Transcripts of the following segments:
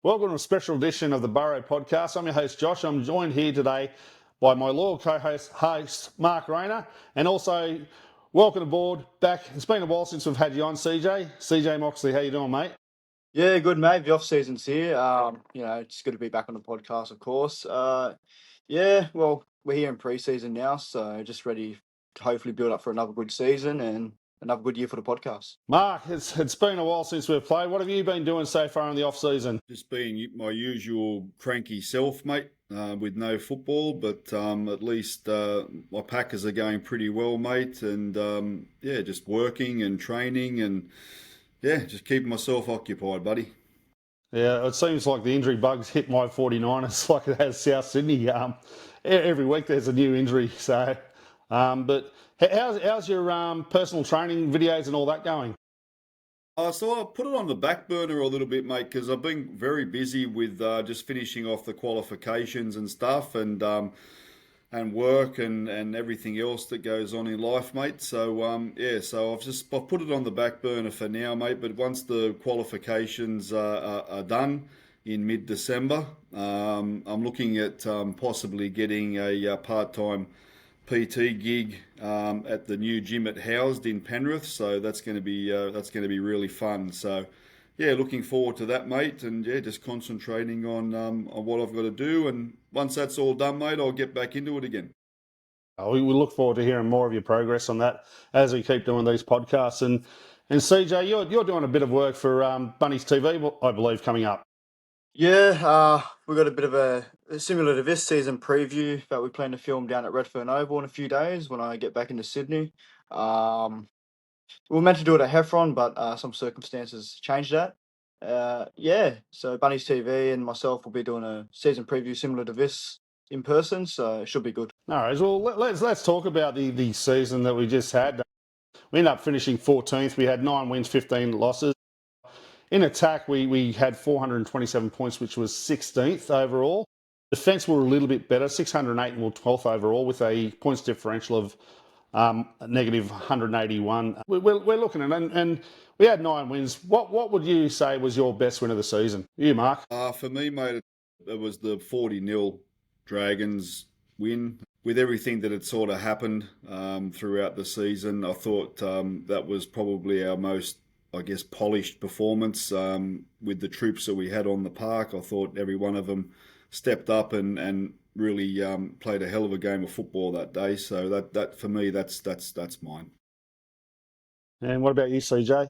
Welcome to a special edition of the Burrow Podcast. I'm your host, Josh. I'm joined here today by my loyal co-host, Mark Rayner, and also welcome aboard back. It's been a while since we've had you on, CJ. CJ Moxley, how you doing, mate? Yeah, good, mate. The off-season's here. It's good to be back on the podcast, of course. Well, we're here in pre-season now, so just ready to hopefully build up for another good season and another good year for the podcast. Mark, it's been a while since we've played. What have you been doing so far in the off-season? Just being my usual cranky self, mate, with no football, but at least my Packers are going pretty well, mate, and just working and training and just keeping myself occupied, buddy. Yeah, it seems like the injury bugs hit my 49ers like it has South Sydney. Every week there's a new injury. So, but how's your personal training videos and all that going? So I put it on the back burner a little bit, mate, because I've been very busy with just finishing off the qualifications and stuff, and work and everything else that goes on in life, mate. So I've put it on the back burner for now, mate. But once the qualifications are done in mid-December, I'm looking at possibly getting a part-time PT gig at the new gym at Housed in Penrith. So that's going to be really fun. So yeah, looking forward to that, mate, and just concentrating on what I've got to do. And once that's all done, mate, I'll get back into it again. We look forward to hearing more of your progress on that as we keep doing these podcasts. And CJ, you're doing a bit of work for Bunnies TV, I believe, coming up. Yeah, we've got a bit of a similar to this season preview that we plan to film down at Redfern Oval in a few days when I get back into Sydney. We were meant to do it at Heffron, but some circumstances changed that. So Bunnies TV and myself will be doing a season preview similar to this in person, so it should be good. All right, well, let's talk about the season that we just had. We ended up finishing 14th. We had 9 wins, 15 losses. In attack, we had 427 points, which was 16th overall. Defence were a little bit better, 608 and we're 12th overall with a points differential of negative 181. We're looking at it, and we had 9 wins. What would you say was your best win of the season? You, Mark? For me, mate, it was the 40-0 Dragons win. With everything that had sort of happened throughout the season, I thought that was probably our most, I guess, polished performance with the troops that we had on the park. I thought every one of them stepped up and really played a hell of a game of football that day. So that for me, that's mine. And what about you, CJ?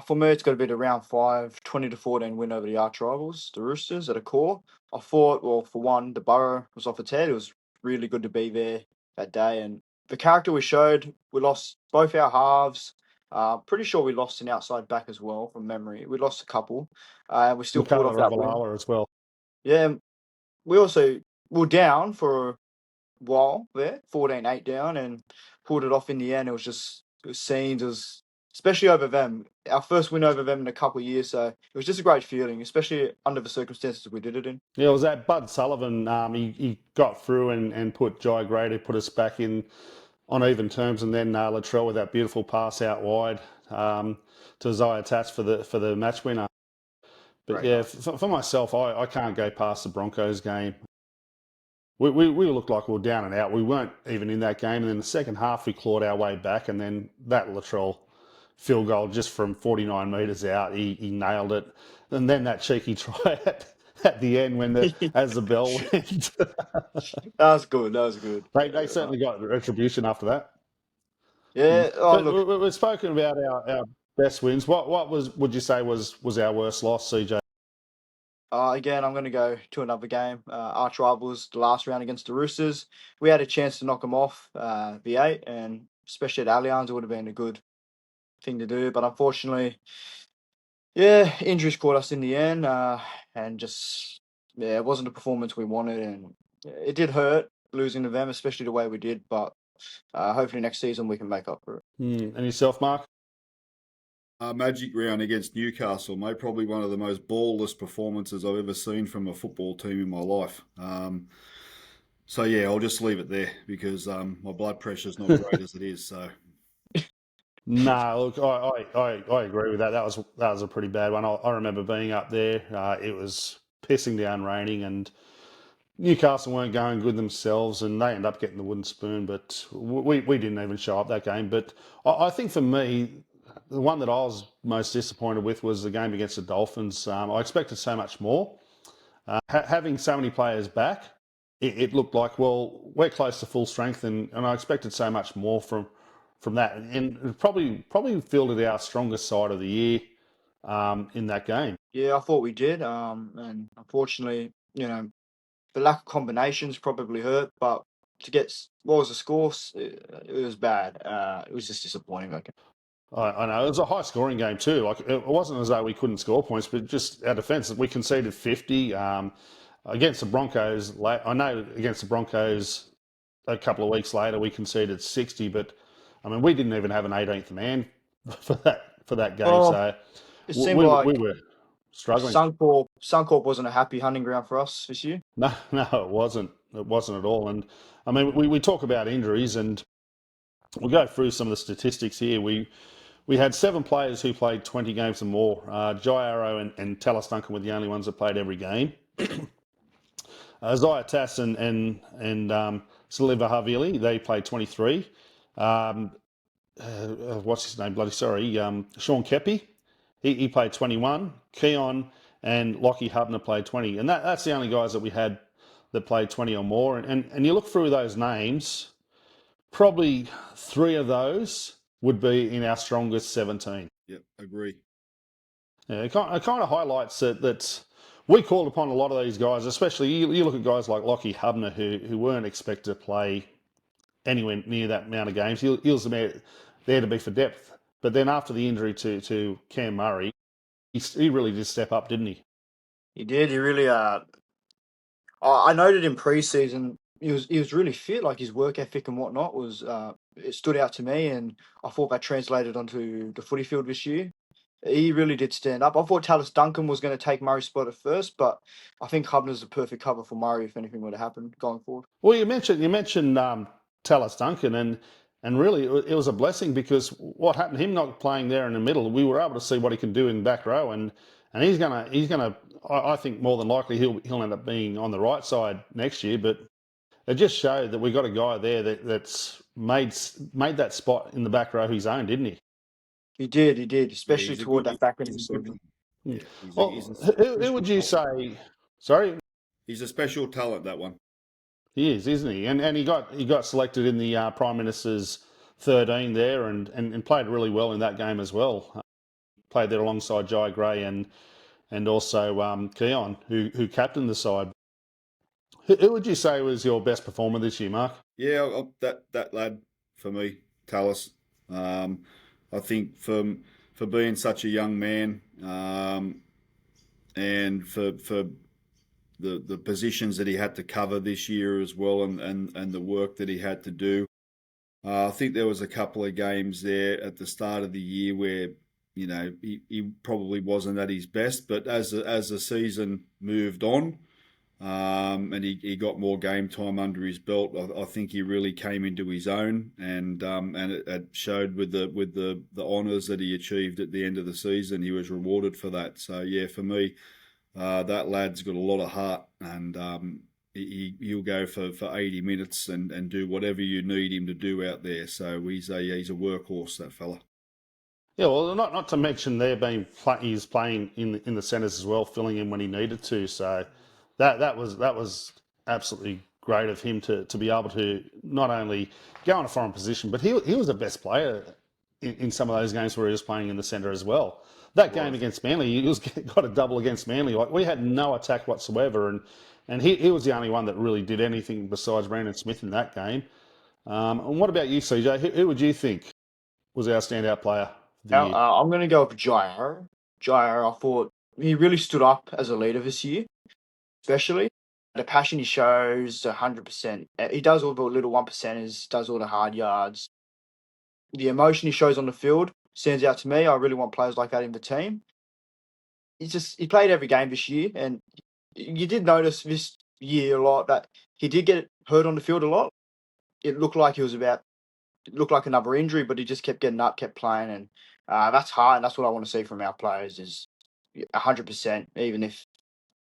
For me, it's got to be the round 5, 20-14 win over the arch rivals, the Roosters, at a core. I thought, well, for one, the Burrow was off its head. It was really good to be there that day. And the character we showed, we lost both our halves. Pretty sure we lost an outside back as well, from memory. We lost a couple. We still pulled off that win. As well. Yeah, we were down for a while there, 14-8 down, and pulled it off in the end. It was scenes. It was especially over them. Our first win over them in a couple of years, so it was just a great feeling, especially under the circumstances we did it in. Yeah, it was that Bud Sullivan. He got through and put Jai Gray to put us back in on even terms, and then Latrell with that beautiful pass out wide to Isaiah Tats for the match winner. But right. Yeah, for myself, I can't go past the Broncos game. We looked like we were down and out. We weren't even in that game, and in the second half we clawed our way back, and then that Latrell field goal just from 49 metres out, he nailed it. And then that cheeky try at the end when as the bell went. That was good. They certainly got retribution after that. Yeah. We've spoken about our best wins. What would you say was our worst loss, CJ? Again, I'm going to go to another game. Arch rivals, the last round against the Roosters. We had a chance to knock them off the 8, and especially at Allianz, it would have been a good thing to do. But unfortunately, injuries caught us in the end, and it wasn't the performance we wanted, and it did hurt losing to them, especially the way we did. But hopefully next season we can make up for it. And yourself, Mark? Magic round against Newcastle, mate. Probably one of the most ballless performances I've ever seen from a football team in my life. I'll just leave it there because my blood pressure's not great as it is. So No, look, I agree with that. That was a pretty bad one. I remember being up there. It was pissing down raining, and Newcastle weren't going good themselves, and they ended up getting the wooden spoon. But we didn't even show up that game. But I think for me, the one that I was most disappointed with was the game against the Dolphins. I expected so much more. Having so many players back, it looked like, well, we're close to full strength, and I expected so much more from that, and it probably fielded our strongest side of the year in that game. Yeah, I thought we did. And unfortunately, the lack of combinations probably hurt. But what was the score? It was bad. It was just disappointing. Okay. I know it was a high scoring game too. Like it wasn't as though we couldn't score points, but just our defence, we conceded 50 against the Broncos. I know against the Broncos a couple of weeks later we conceded 60, but I mean we didn't even have an 18th man for that game, Well, so it seemed we like were struggling. Suncorp wasn't a happy hunting ground for us this year. No, no, it wasn't. It wasn't at all. And I mean, we talk about injuries, and we'll go through some of the statistics here. We had 7 players who played 20 games or more. Jai Arrow and Tallis Duncan were the only ones that played every game. Isaiah Tass and Saliva Havili, they played 23. What's his name? Bloody sorry. Sean Kepi, he played 21. Keon and Lockie Hubner played 20. And that's the only guys that we had that played 20 or more. And you look through those names, probably 3 of those would be in our strongest 17. Yep, agree. Yeah, it kind of highlights that we called upon a lot of these guys, especially you look at guys like Lockie Hubner who weren't expected to play anywhere near that amount of games. He was there to be for depth. But then after the injury to Cam Murray, he really did step up, didn't he? He did. He really. I noted in preseason he was really fit. Like his work ethic and whatnot was. It stood out to me, and I thought that translated onto the footy field this year. He really did stand up. I thought Tallis Duncan was going to take Murray's spot at first, but I think Hubner's the perfect cover for Murray if anything were to happen going forward. Well, you mentioned Tallis Duncan, and really it was a blessing because what happened, him not playing there in the middle, we were able to see what he can do in back row, and he's gonna. I think more than likely he'll end up being on the right side next year, but it just showed that we got a guy there that's made that spot in the back row his own, didn't he? He did, especially he's a toward good- that back end. he's a good- Yeah. Yeah, Well, who would you say? Sorry, He's a special talent, that one. he is, isn't he? And he got selected in the Prime Minister's 13 there, and played really well in that game as well. Played there alongside Jai Gray and also Keon, who captained the side. Who would you say was your best performer this year, Mark? Yeah, that lad for me, Tallis. I think for being such a young man, and for the positions that he had to cover this year as well, and the work that he had to do. I think there was a couple of games there at the start of the year where he probably wasn't at his best, but as the season moved on, and he got more game time under his belt, I think he really came into his own, and it showed with the honours that he achieved at the end of the season. He was rewarded for that. So yeah, for me, that lad's got a lot of heart, and he'll go for 80 minutes and do whatever you need him to do out there. So he's a workhorse, that fella. Yeah, well, not to mention he's playing in the centres as well, filling in when he needed to. So that was absolutely great of him to be able to not only go in a foreign position, but he was the best player in some of those games where he was playing in the centre as well. That game against Manly, he got a double against Manly. Like we had no attack whatsoever, and he was the only one that really did anything besides Brandon Smith in that game. And what about you, CJ? Who would you think was our standout player for the year? I'm going to go with Jair. Jair, I thought he really stood up as a leader this year, especially the passion he shows, 100%. He does all the little 1%ers, does all the hard yards. The emotion he shows on the field stands out to me. I really want players like that in the team. He played every game this year, and you did notice this year a lot that he did get hurt on the field a lot. It looked like he was about It looked like another injury, but he just kept getting up, kept playing, and that's hard. And that's what I want to see from our players is 100%. Even if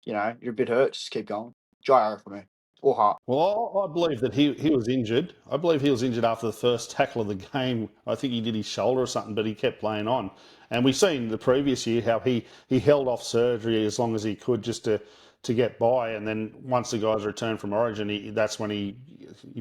you're a bit hurt, just keep going. Dry arrow for me, or heart. Well, I believe that he was injured. I believe he was injured after the first tackle of the game. I think he did his shoulder or something, but he kept playing on. And we've seen the previous year how he held off surgery as long as he could just to get by. And then once the guys returned from Origin, that's when he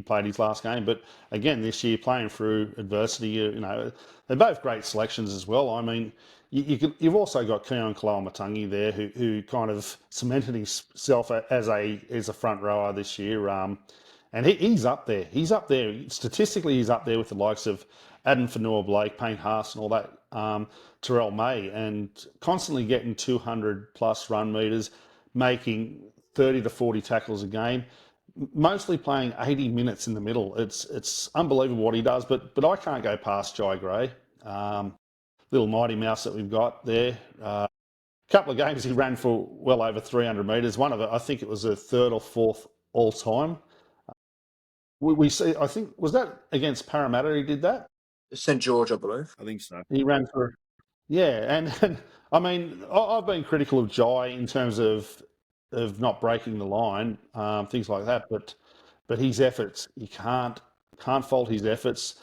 played his last game. But again, this year playing through adversity, they're both great selections as well. I mean, you've also got Keon Kaloamatangi there, who kind of cemented himself as a front rower this year, and he's up there. He's up there statistically. He's up there with the likes of Adam Fanua-Blake, Payne Haas, and all that. Terrell May, and constantly getting 200 plus run meters, making 30 to 40 tackles a game. Mostly playing 80 minutes in the middle. It's unbelievable what he does, but I can't go past Jai Gray. Little mighty mouse that we've got there. A couple of games he ran for well over 300 metres. One of it, I think it was a third or fourth all time. We see. I think was that against Parramatta. He did that. St George, I believe. I think so. He ran for. Yeah, and I mean, I've been critical of Jai in terms of not breaking the line, things like that. But his efforts, you can't fault his efforts.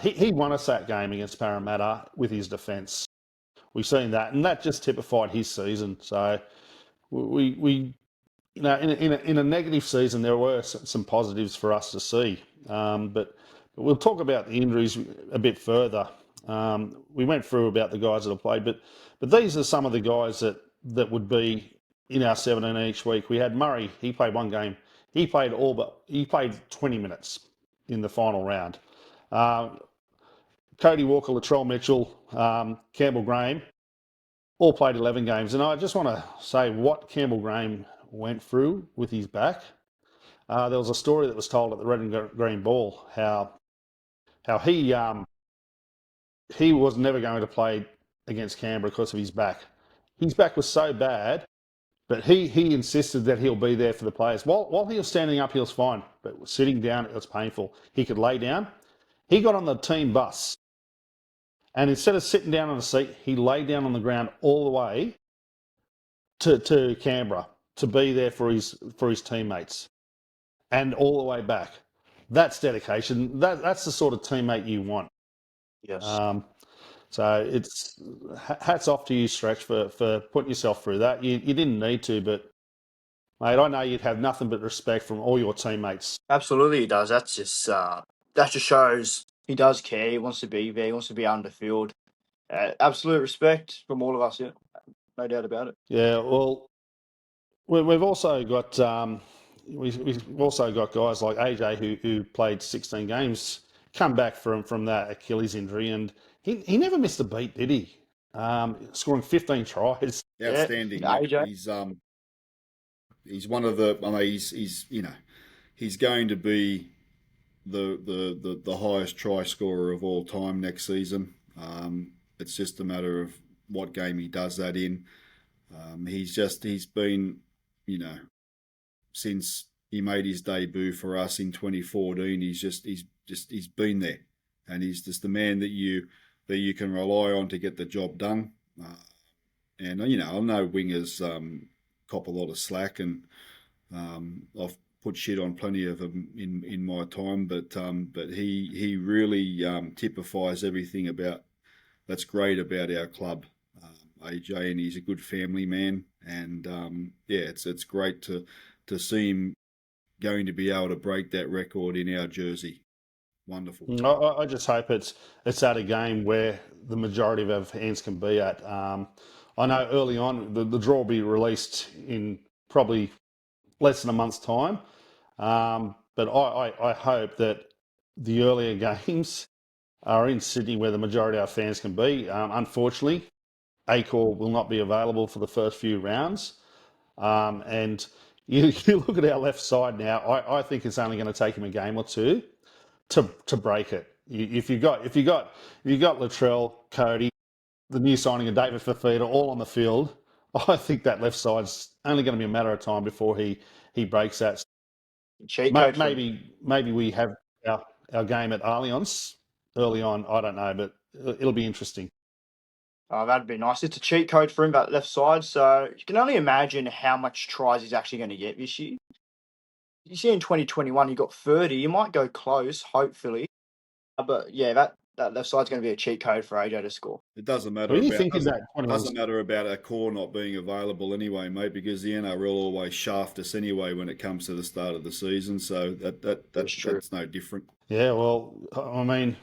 He won us that game against Parramatta with his defence. We've seen that, and that just typified his season. So we in a negative season, there were some positives for us to see. But we'll talk about the injuries a bit further. We went through about the guys that have played, but these are some of the guys that would be in our 17 each week. We had Murray. He played one game. He played 20 minutes in the final round. Cody Walker, Latrell Mitchell, Campbell Graham, all played 11 games. And I just want to say what Campbell Graham went through with his back. There was a story that was told at the Red and Green Ball how he was never going to play against Canberra because of his back. His back was so bad, but he insisted that he'll be there for the players. While he was standing up, he was fine, but sitting down, it was painful. He could lay down. He got on the team bus, and instead of sitting down on a seat, he lay down on the ground all the way to Canberra to be there for his teammates, and all the way back. That's dedication. That's the sort of teammate you want. Yes. So it's hats off to you, Stretch, for putting yourself through that. You didn't need to, but mate, I know you'd have nothing but respect from all your teammates. Absolutely, he does. That just shows he does care. He wants to be there. He wants to be out on the field. Absolute respect from all of us. Yeah, no doubt about it. Yeah. Well, we've also got we've also got guys like AJ who played 16 games, come back from that Achilles injury, and he never missed a beat, did he? Scoring 15 tries. Outstanding. Yeah, AJ. He's one of the. I mean, he's going to be the highest try scorer of all time next season. It's just a matter of what game he does that in. He's been, since he made his debut for us in 2014, he's been there, and he's just the man that you can rely on to get the job done. And I know wingers cop a lot of slack, and I've put shit on plenty of them in my time, but he really typifies everything that's great about our club, AJ, and he's a good family man, and it's great to see him going to be able to break that record in our jersey. Wonderful. I just hope it's at a game where the majority of our fans can be at. I know early on the draw will be released in probably less than a month's time, but I hope that the earlier games are in Sydney where the majority of our fans can be. Unfortunately, Accor will not be available for the first few rounds, and you look at our left side now. I think it's only going to take him a game or two to break it. If you got Latrell, Cody, the new signing of David Fifita all on the field, I think that left side's only going to be a matter of time before he breaks that. Maybe we have our game at Allianz early on. I don't know, but it'll be interesting. Oh, that'd be nice. It's a cheat code for him, that left side. So you can only imagine how much tries he's actually going to get this year. You see, in 2021, he got 30. You might go close, hopefully. But yeah, that left side's going to be a cheat code for AJ to score. It doesn't matter What do you about think of that? doesn't matter about a core not being available anyway, mate, because the NRL always shaft us anyway when it comes to the start of the season. So that's no different. Yeah, well, I mean,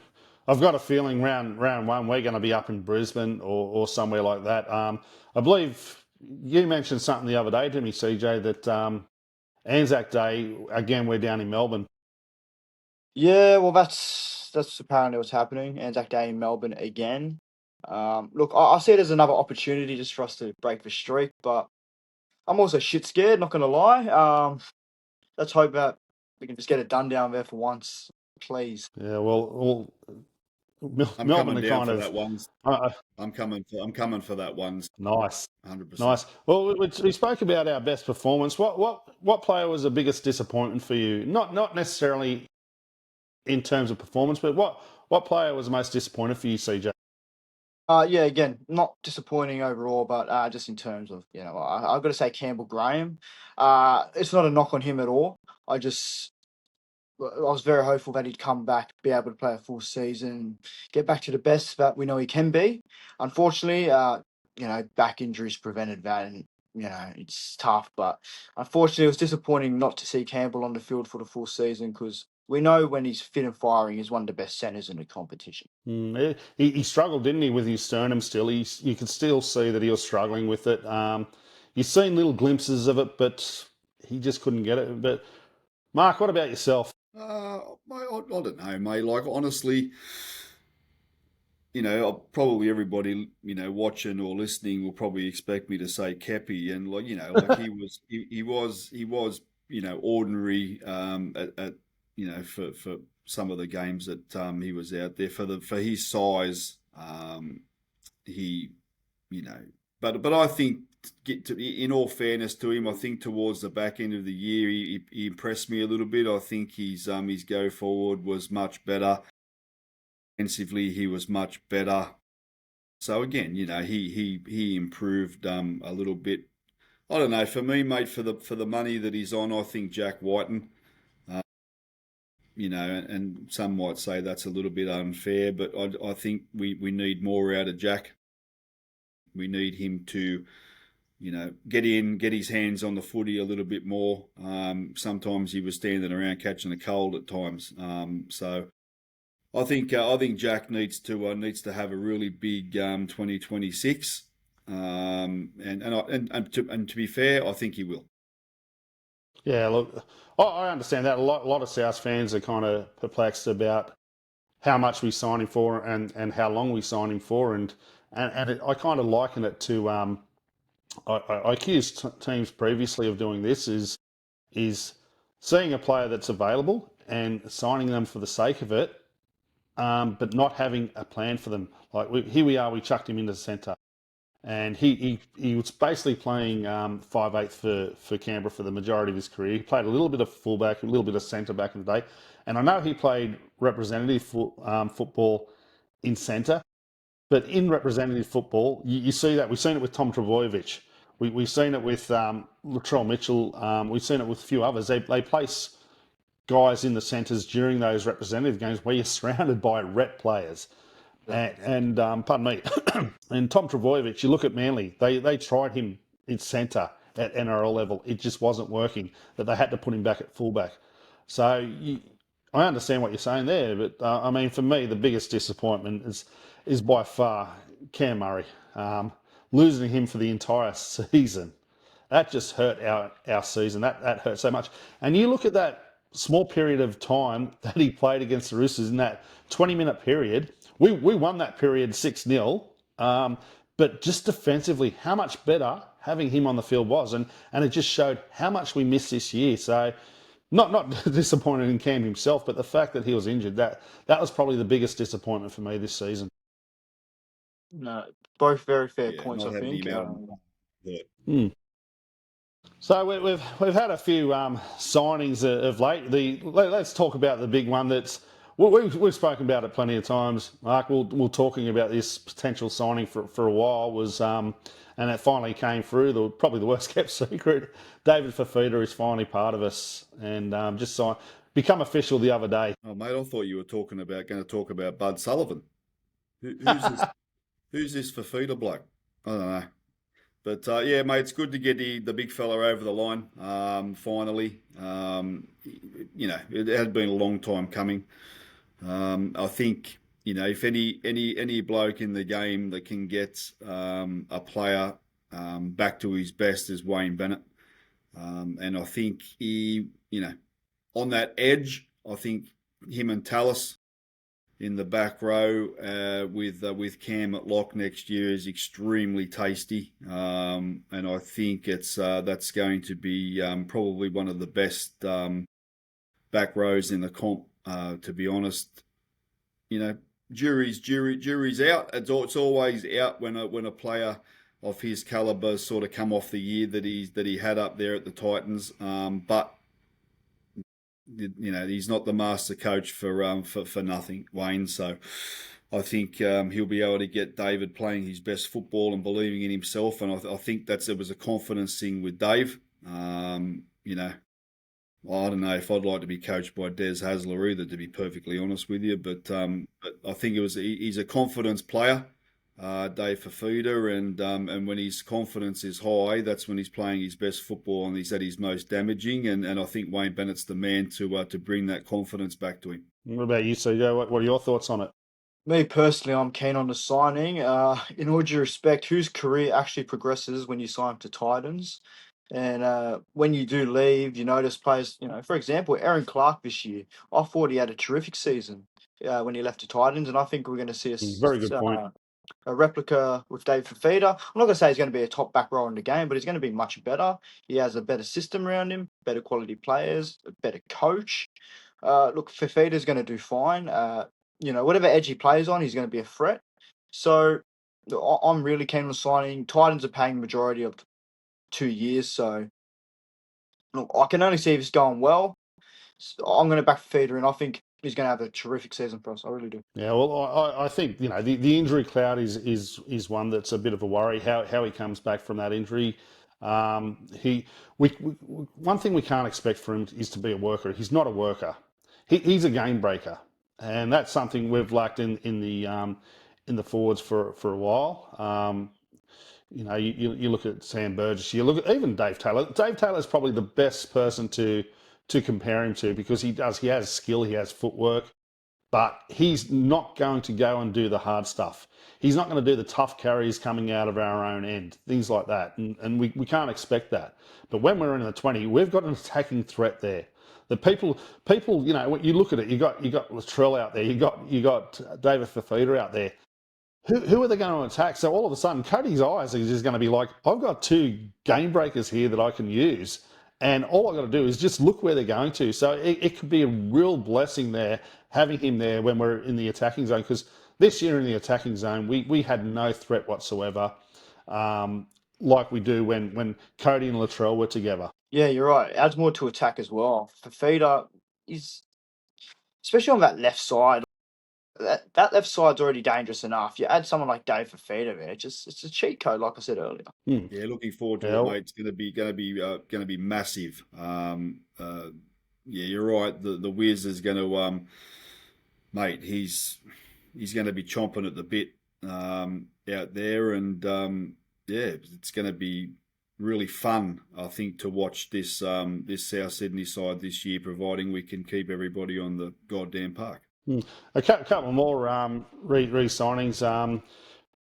I've got a feeling round one we're going to be up in Brisbane or somewhere like that. I believe you mentioned something the other day to me, CJ, that Anzac Day again we're down in Melbourne. Yeah, well, that's apparently what's happening. Anzac Day in Melbourne again. Look, I see it as another opportunity just for us to break the streak, but I'm also shit scared, not going to lie. Let's hope that we can just get it done down there for once, please. Yeah, well I'm Melbourne coming are down kind for of. that ones. I'm coming for that ones. Nice, 100%. nice. Well, we spoke about our best performance. What player was the biggest disappointment for you? Not necessarily in terms of performance, but what player was the most disappointed for you, CJ? Yeah, again, not disappointing overall, but just in terms of, I've got to say Campbell Graham. It's not a knock on him at all. I was very hopeful that he'd come back, be able to play a full season, get back to the best that we know he can be. Unfortunately, back injuries prevented that, and it's tough. But unfortunately, it was disappointing not to see Campbell on the field for the full season because we know when he's fit and firing, he's one of the best centers in the competition. He struggled, didn't he, with his sternum still? You could still see that he was struggling with it. You've seen little glimpses of it, but he just couldn't get it. But Mark, what about yourself? I don't know, mate. Like, honestly, probably everybody, watching or listening will probably expect me to say Kepi, and like he was, ordinary for some of the games that he was out there for his size. He, but I think, in all fairness to him, I think towards the back end of the year he impressed me a little bit. I think his go forward was much better. Defensively, he was much better. So again, he improved a little bit. I don't know. For me, mate, for the money that he's on, I think Jack Whiten. And some might say that's a little bit unfair, but I think we need more out of Jack. We need him to, get his hands on the footy a little bit more. Sometimes he was standing around catching a cold at times. So I think Jack needs to have a really big 2026. And to be fair, I think he will. Yeah, look, I understand that. A lot of South fans are kind of perplexed about how much we signed him for and how long we signed him for, and I kind of liken it to I accused teams previously of doing this is seeing a player that's available and signing them for the sake of it, but not having a plan for them. Like we chucked him into the centre. And he was basically playing 5/8 for Canberra for the majority of his career. He played a little bit of fullback, a little bit of centre back in the day. And I know he played representative football in centre. But in representative football, you see that. We've seen it with Tom Trbojevic. We've seen it with Latrell Mitchell. We've seen it with a few others. They place guys in the centres during those representative games where you're surrounded by rep players. And pardon me, and Tom Trbojevic, you look at Manly, they tried him in centre at NRL level. It just wasn't working, that they had to put him back at fullback. So I understand what you're saying there, but I mean, for me, the biggest disappointment is by far Cam Murray. Losing him for the entire season, that just hurt our season. That hurt so much. And you look at that small period of time that he played against the Roosters in that 20-minute period. We won that period 6-0, but just defensively, how much better having him on the field was, and it just showed how much we missed this year. So, not disappointed in Cam himself, but the fact that he was injured, that was probably the biggest disappointment for me this season. No, both very fair points, I think. So we've had a few signings of late. Let's talk about the big one that's we've spoken about it plenty of times, Mark. We're talking about this potential signing for a while, and it finally came through. Probably the worst kept secret. David Fifita is finally part of us, and just become official the other day. Oh, mate, I thought you were going to talk about Bud Sullivan. Who's this? Who's this Fifita bloke? I don't know. But yeah, mate, it's good to get the big fella over the line finally. It had been a long time coming. I think if any bloke in the game that can get a player back to his best is Wayne Bennett, and I think he, on that edge, I think him and Tallis in the back row with Cam at lock next year is extremely tasty, and I think that's going to be probably one of the best back rows in the comp. To be honest, jury's out. It's always out when a player of his caliber sort of come off the year that he had up there at the Titans, but. He's not the master coach for nothing, Wayne. So I think he'll be able to get David playing his best football and believing in himself. And I think it was a confidence thing with Dave. I don't know if I'd like to be coached by Des Hasler either, to be perfectly honest with you. But I think he's a confidence player. Dave Fifita, and when his confidence is high, that's when he's playing his best football and he's at his most damaging. And I think Wayne Bennett's the man to bring that confidence back to him. What about you, CJ? What are your thoughts on it? Me personally, I'm keen on the signing. In all due respect, whose career actually progresses when you sign to Titans? And when you do leave, you notice players, for example, Aaron Clark this year. I thought he had a terrific season when he left the Titans, and I think we're going to see Very good point. A replica with Dave Fifita. I'm not going to say he's going to be a top back rower in the game, but he's going to be much better. He has a better system around him, better quality players, a better coach. Look, Fifita's going to do fine. Whatever edge he plays on, he's going to be a threat. So I'm really keen on signing. Titans are paying the majority of 2 years, so look, I can only see if it's going well. So I'm going to back Fifita, and I think he's going to have a terrific season for us. I really do. Yeah, well, I think the injury cloud is one that's a bit of a worry. How he comes back from that injury. One thing we can't expect from him is to be a worker. He's not a worker. He's a game breaker, and that's something we've lacked in the forwards for a while. You look at Sam Burgess. You look at even Dave Taylor. Dave Taylor is probably the best person to compare him to because he has skill, he has footwork, but he's not going to go and do the hard stuff. He's not going to do the tough carries coming out of our own end, things like that, and we can't expect that. But when we're in the 20, we've got an attacking threat there. The people, when you look at it, you got Latrell out there, you got David Fifita out there. Who are they going to attack? So all of a sudden, Cody's eyes is just going to be like, I've got 2 game breakers here that I can use. And all I've got to do is just look where they're going to. So it could be a real blessing there, having him there when we're in the attacking zone. Because this year in the attacking zone, we had no threat whatsoever, like we do when Cody and Latrell were together. Yeah, you're right. It adds more to attack as well. Fifita is, especially on that left side, that left side's already dangerous enough. You add someone like Dave Fifita there, it's a cheat code, like I said earlier. Yeah, looking forward to it, mate. It's going to be massive. Yeah, you're right. The Wiz is going to, mate. He's going to be chomping at the bit out there, and yeah, it's going to be really fun, I think, to watch this South Sydney side this year, providing we can keep everybody on the goddamn park. A couple more re-signings.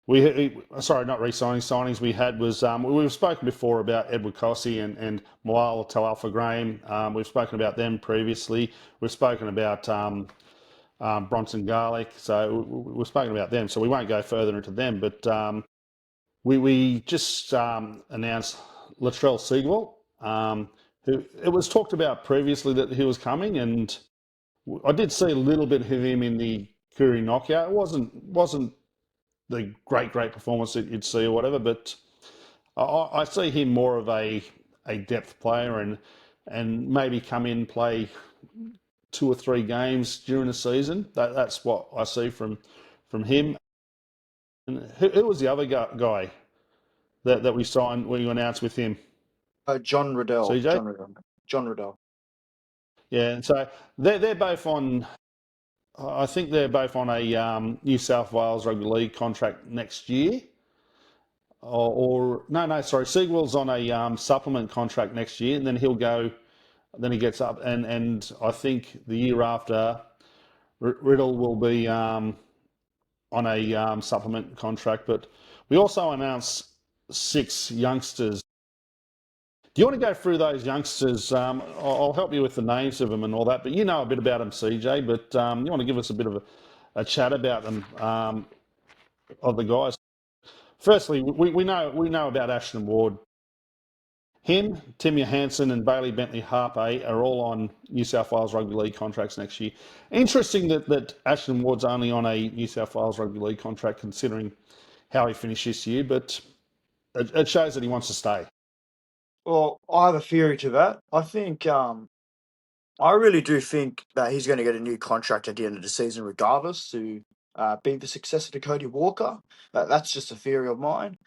Signings we had was we've spoken before about Edward Cossey and Moala Taualfa Graham. We've spoken about them previously. We've spoken about Bronson Garlick. So we've spoken about them. So we won't go further into them. But we just announced Latrell Seagull, who it was talked about previously that he was coming, and I did see a little bit of him in the Kuri knockout. It wasn't the great performance that you'd see or whatever, but I see him more of a depth player and maybe come in, play 2 or 3 games during the season. That's what I see from him. And who was the other guy that we signed when you announced with him? John Riddell. CJ? John Riddell. Yeah, and so they're both on. I think they're both on a New South Wales Rugby League contract next year. Or no, sorry, Segwell's on a supplement contract next year, and then he'll go. Then he gets up, and I think the year after, Riddle will be on a supplement contract. But we also announced 6 youngsters. Do you want to go through those youngsters? I'll help you with the names of them and all that, but you know a bit about them, CJ. But you want to give us a bit of a chat about them, of the guys. Firstly, we know about Ashton Ward. Him, Tim Johansson and Bailey Bentley Harpe are all on New South Wales Rugby League contracts next year. Interesting that Ashton Ward's only on a New South Wales Rugby League contract considering how he finished this year, but it shows that he wants to stay. Well, I have a theory to that. I really do think that he's going to get a new contract at the end of the season, regardless, to be the successor to Cody Walker. That's just a theory of mine.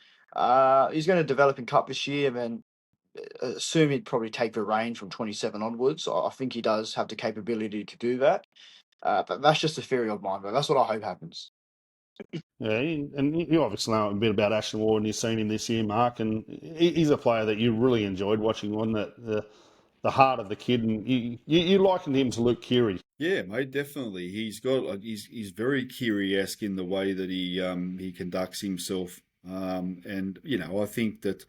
He's going to develop in Cup this year, and then assume he'd probably take the reins from 27 onwards. I think he does have the capability to do that. But that's just a theory of mine, but that's what I hope happens. Yeah, and you obviously know a bit about Ashton Ward, and you've seen him this year, Mark, and he's a player that you really enjoyed watching, wasn't it? The heart of the kid, and you likened him to Luke Keary. Yeah, mate, definitely. He's very Keary-esque in the way that he conducts himself, and I think that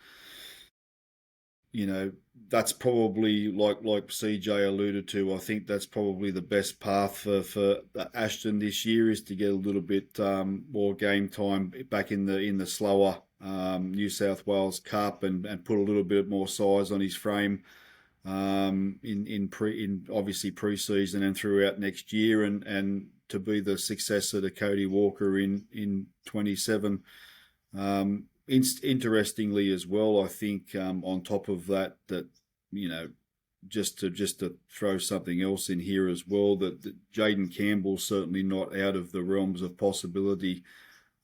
that's probably like CJ alluded to. I think that's probably the best path for Ashton this year is to get a little bit more game time back in the slower New South Wales Cup and put a little bit more size on his frame. In obviously pre-season and throughout next year, and to be the successor to Cody Walker in 27. Interestingly as well, I think on top of that just to throw something else in here as well, that Jaden Campbell's certainly not out of the realms of possibility.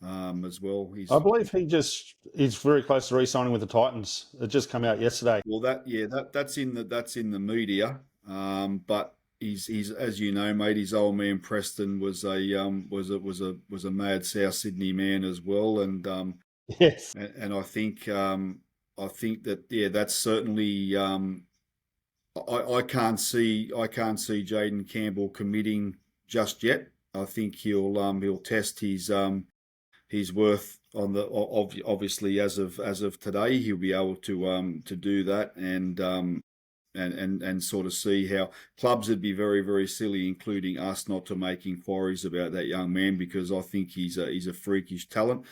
As well, I believe he's very close to re-signing with the Titans. It just came out yesterday. Well, that's in the media, but he's as you know, mate. His old man Preston was a mad South Sydney man as well, and yes, and I think that that's certainly. I can't see Jaden Campbell committing just yet. I think he'll test his worth on the obviously as of today. He'll be able to do that and sort of see how clubs would be very, very silly, including us, not to make inquiries about that young man, because I think he's a freakish talent.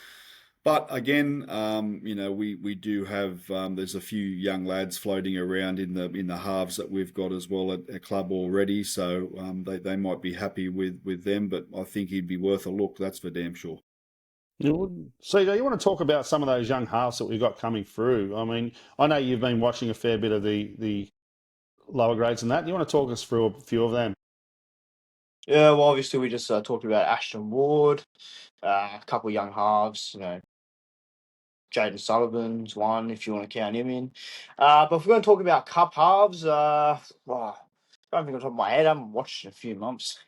But again, we do have there's a few young lads floating around in the halves that we've got as well at club already, so they might be happy with them. But I think he'd be worth a look. That's for damn sure. CJ, you want to talk about some of those young halves that we've got coming through? I mean, I know you've been watching a fair bit of the lower grades and that. You want to talk us through a few of them? Yeah, well, obviously we just talked about Ashton Ward, a couple of young halves, Jaden Sullivan's one, if you want to count him in. But if we're going to talk about cup halves, I don't think on top of my head. I haven't watched in a few months.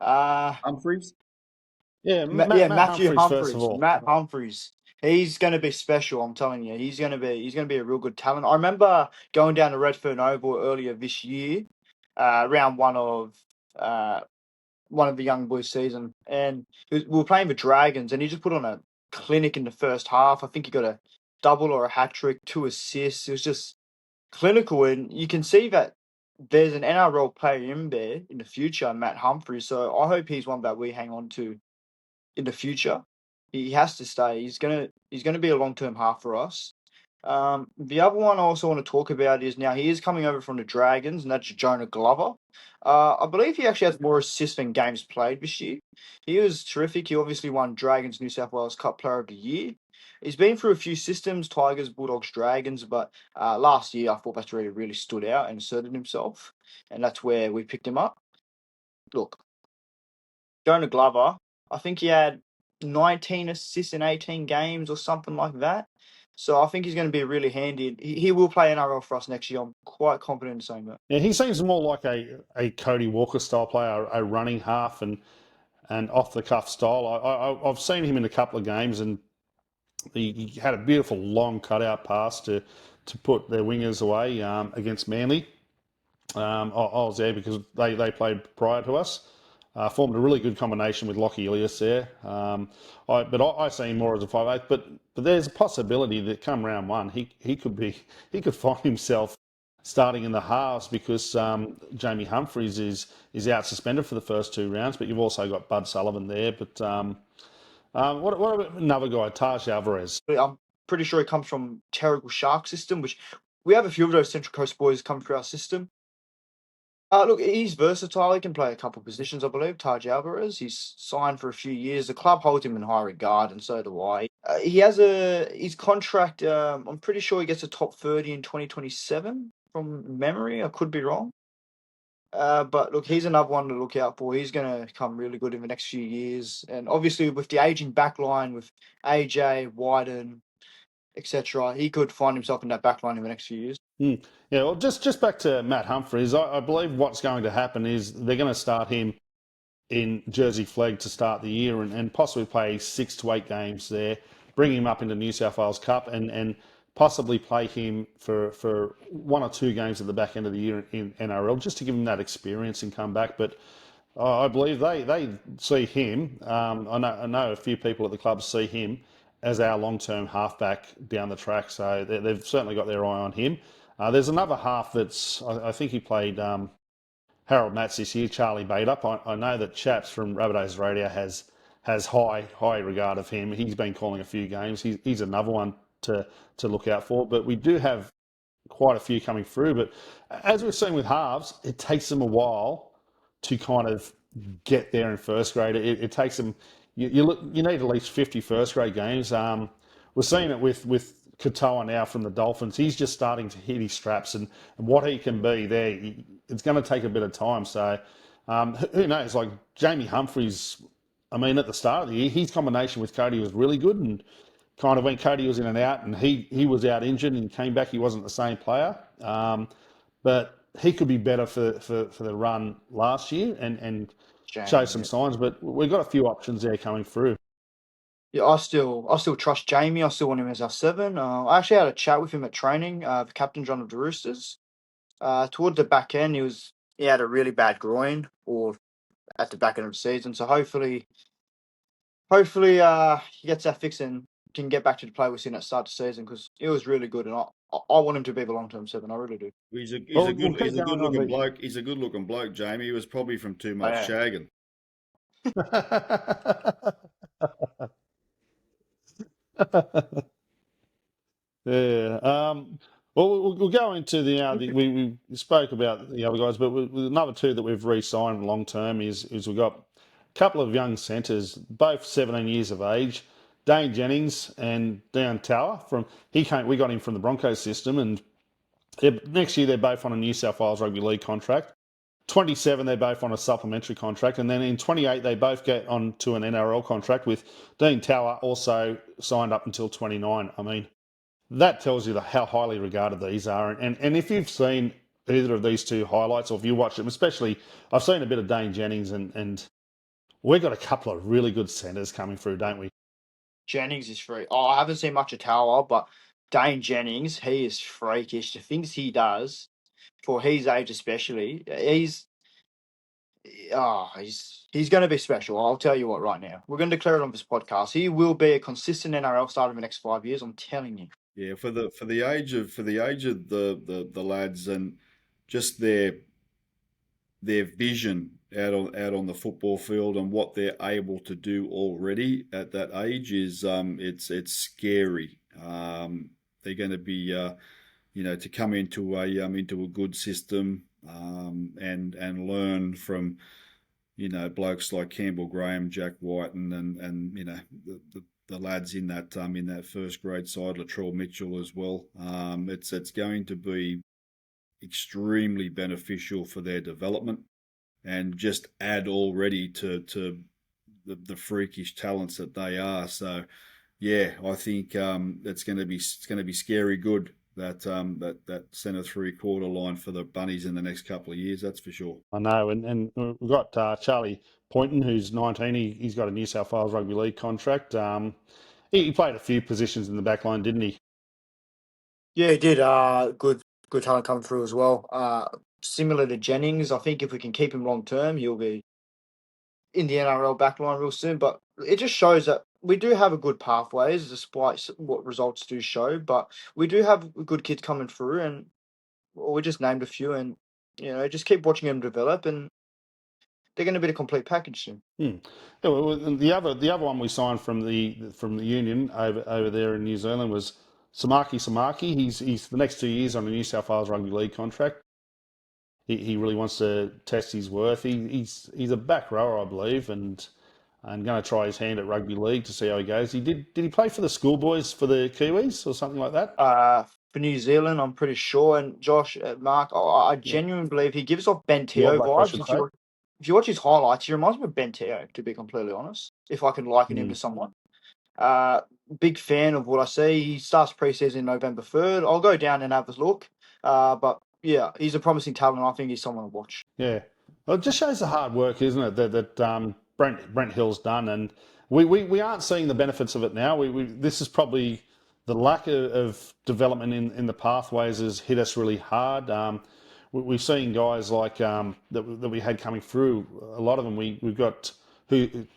Humphreys? Yeah, Matthew Humphreys. first of all. Matt Humphreys. He's going to be special, I'm telling you. He's going to be a real good talent. I remember going down to Redfern Oval earlier this year, round one of the young boys' season, and we were playing the Dragons, and he just put on a clinic in the first half. I think he got a double or a hat trick, 2 assists. It was just clinical, and you can see that there's an NRL player in there in the future, Matt Humphreys. So I hope he's one that we hang on to in the future. He has to stay. He's gonna be a long-term half for us. The other one I also want to talk about is now he is coming over from the Dragons, and that's Jonah Glover. I believe he actually has more assists than games played this year. He was terrific. He obviously won Dragons New South Wales Cup Player of the Year. He's been through a few systems, Tigers, Bulldogs, Dragons, but last year I thought that's where he really stood out and asserted himself, and that's where we picked him up. Look, Jonah Glover, I think he had 19 assists in 18 games or something like that. So I think he's going to be really handy. He will play NRL for us next year. I'm quite confident in saying that. Yeah, he seems more like a Cody Walker style player, a running half and off the cuff style. I've seen him in a couple of games, and he had a beautiful long cutout pass to put their wingers away against Manly. I was there because they played prior to us. Formed a really good combination with Lockie Ilias there. I see him more as a 5'8", but there's a possibility that come round one he could find himself starting in the halves because Jamie Humphries is out suspended for the first 2 rounds, but you've also got Bud Sullivan there. But what about another guy, Taj Alvarez? I'm pretty sure he comes from Terrigal Shark system, which we have a few of those Central Coast boys come through our system. Look, he's versatile. He can play a couple of positions, I believe. Taj Alvarez. He's signed for a few years. The club holds him in high regard, and so do I. He has his contract. I'm pretty sure he gets a top 30 in 2027 from memory. I could be wrong. But look, he's another one to look out for. He's going to come really good in the next few years, and obviously with the aging back line with AJ, Wyden, etc., he could find himself in that back line in the next few years. Yeah, well, just back to Matt Humphries, I believe what's going to happen is they're going to start him in Jersey Flegg to start the year and possibly play 6 to 8 games there, bring him up into New South Wales Cup and possibly play him for 1 or 2 games at the back end of the year in NRL just to give him that experience and come back. But I believe they see him. I know a few people at the club see him as our long-term halfback down the track, so they've certainly got their eye on him. There's another half that's, I think he played Harold Matts this year, Charlie Baitup. I know that Chaps from Rabbitohs Radio has high regard of him. He's been calling a few games. He's another one to look out for. But we do have quite a few coming through. But as we've seen with halves, it takes them a while to kind of get there in first grade. It takes them. You need at least 50 first grade games. We're seeing it with Katoa now from the Dolphins. He's just starting to hit his straps, and what he can be there, it's going to take a bit of time. So who knows? Like Jamie Humphries, I mean, at the start of the year, his combination with Cody was really good, and kind of when Cody was in and out, and he was out injured and came back, he wasn't the same player. But he could be better for the run last year and show some signs. But we've got a few options there coming through. Yeah, I still trust Jamie. I still want him as our 7. I actually had a chat with him at training, the captain John of the Roosters. Toward the back end, he had a really bad groin, or at the back end of the season. So hopefully, he gets that fixed and can get back to the play we've seen at the start of the season because it was really good, and I want him to be the long-term 7. I really do. He's a good looking bloke. He's a good looking bloke, Jamie. He was probably from too much shagging. Yeah. Well, we'll go into we spoke about the other guys, but another 2 that we've re-signed long term is we've got a couple of young centres, both 17 years of age. Dane Jennings and Deon Tower we got him from the Broncos system, and next year they're both on a New South Wales Rugby League contract. 27, they're both on a supplementary contract, and then in 28 they both get on to an NRL contract with Dean Tower also signed up until 29. I mean, that tells you how highly regarded these are. And if you've seen either of these 2 highlights, or if you watch them, especially, I've seen a bit of Dane Jennings, and we've got a couple of really good centres coming through, don't we? Jennings is free. I haven't seen much of Tower, but Dane Jennings, he is freakish. The things he does for his age, especially, he's going to be special. I'll tell you what right now. We're going to declare it on this podcast. He will be a consistent NRL starter in the next 5 years. I'm telling you. Yeah, for the age of the lads and just their vision out on the football field and what they're able to do already at that age is it's scary. They're going to be to come into a good system and learn from blokes like Campbell Graham, Jack Whiten, and the lads in that first grade side, Latrell Mitchell as well. It's going to be extremely beneficial for their development and just add already to the freakish talents that they are. So yeah, I think it's going to be scary good that centre 3/4 line for the Bunnies in the next couple of years. That's for sure. I know, and we've got Charlie Poynton, who's 19. He's got a New South Wales Rugby League contract. He played a few positions in the back line, didn't he? Yeah, he did. Good talent coming through as well. Similar to Jennings, I think if we can keep him long term, he'll be in the NRL backline real soon. But it just shows that we do have a good pathways, despite what results do show. But we do have good kids coming through, and we just named a few, and just keep watching them develop, and they're going to be a complete package soon. Yeah, well, the other one we signed from the Union over there in New Zealand was Samaki. He's the next 2 years on a New South Wales Rugby League contract. He really wants to test his worth. He's a back rower, I believe, and going to try his hand at rugby league to see how he goes. Did he play for the schoolboys for the Kiwis or something like that? For New Zealand, I'm pretty sure. And Josh, Mark, I genuinely believe he gives off Ben The All Teo Black, I vibes. should say. If you watch his highlights, he reminds me of Ben Teo, to be completely honest, if I can liken him to someone. Big fan of what I see. He starts preseason November 3rd. I'll go down and have a look. But yeah, he's a promising talent. I think he's someone to watch. Yeah, well, it just shows the hard work, isn't it, that Brent Hill's done, and we aren't seeing the benefits of it now. This is probably the lack of development in the pathways has hit us really hard. We've seen guys like that we had coming through. A lot of them we've got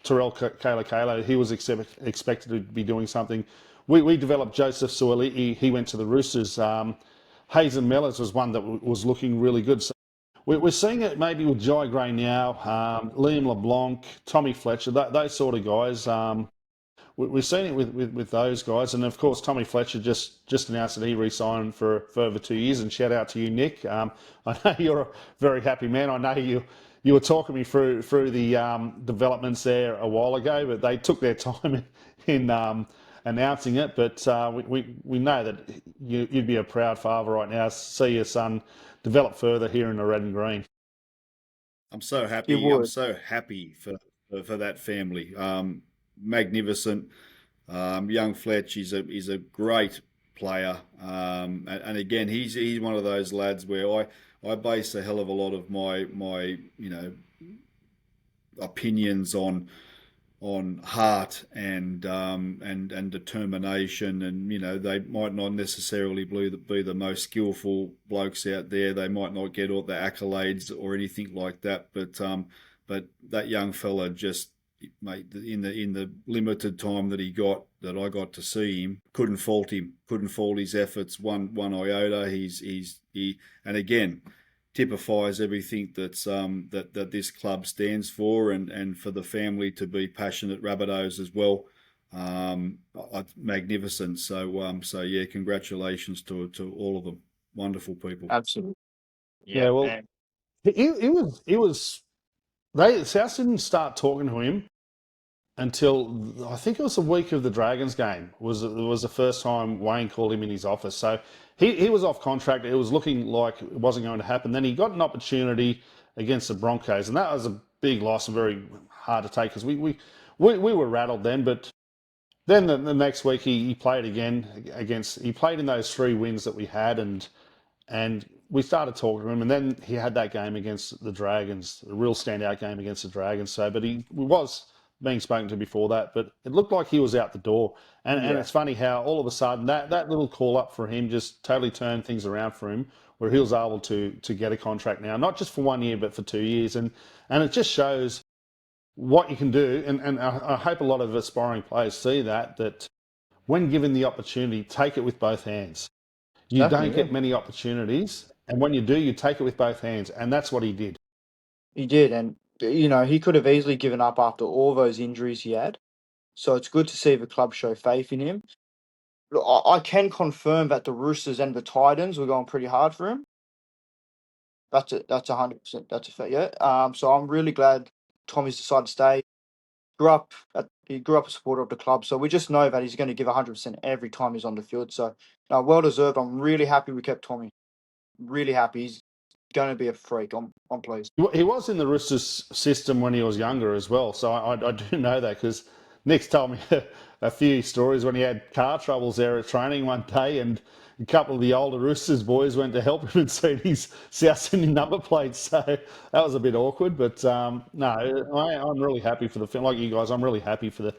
Terrell Kalo. He was expected to be doing something. We developed Joseph Suoli. He went to the Roosters. Hazen Mellors was one that was looking really good. So we're seeing it maybe with Jai Gray now, Liam LeBlanc, Tommy Fletcher, those sort of guys. We're seeing it with those guys. And of course, Tommy Fletcher just announced that he re-signed for a further 2 years. And shout out to you, Nick. I know you're a very happy man. I know you were talking me through the developments there a while ago, but they took their time in announcing it. But we know that you'd be a proud father right now to see your son develop further here in the red and green. I'm so happy. I'm so happy for that family. Magnificent. Young Fletch, he's a great player. And again, he's one of those lads where I base a hell of a lot of my opinions on heart and determination, and they might not necessarily be the most skillful blokes out there. They might not get all the accolades or anything like that, but that young fella just, mate, in the limited time that I got to see him, couldn't fault his efforts one iota. He and again typifies everything that this club stands for, and for the family to be passionate Rabbitohs as well. Magnificent. So yeah, congratulations to all of them. Wonderful people. Absolutely. Yeah, well, he was. South didn't start talking to him until I think it was the week of the Dragons game. It was the first time Wayne called him in his office. So he was off contract. It was looking like it wasn't going to happen. Then he got an opportunity against the Broncos, and that was a big loss and very hard to take because we were rattled then. But then the next week he played again he played in those 3 wins that we had, and we started talking to him, and then he had that game against the Dragons, a real standout game against the Dragons. So, but he was being spoken to before that, but it looked like he was out the door. And it's funny how all of a sudden that little call up for him just totally turned things around for him, where he was able to get a contract now, not just for 1 year, but for 2 years. And it just shows what you can do. And I hope a lot of aspiring players see that when given the opportunity, take it with both hands. You don't get many opportunities, and when you do, you take it with both hands, and that's what he did. He did, and he could have easily given up after all those injuries he had. So it's good to see the club show faith in him. Look, I can confirm that the Roosters and the Titans were going pretty hard for him. That's 100%. That's a fact, yeah. So I'm really glad Tommy's decided to stay. he grew up a supporter of the club, so we just know that he's going to give 100% every time he's on the field. So, well deserved. I'm really happy we kept Tommy. Really happy. He's going to be a freak. I'm pleased. He was in the Roosters system when he was younger as well, so I do know that because Nick's told me a few stories when he had car troubles there at training one day, and a couple of the older Roosters boys went to help him and see his South Sydney number plate. So that was a bit awkward, but no, I'm really happy for the like you guys. I'm really happy for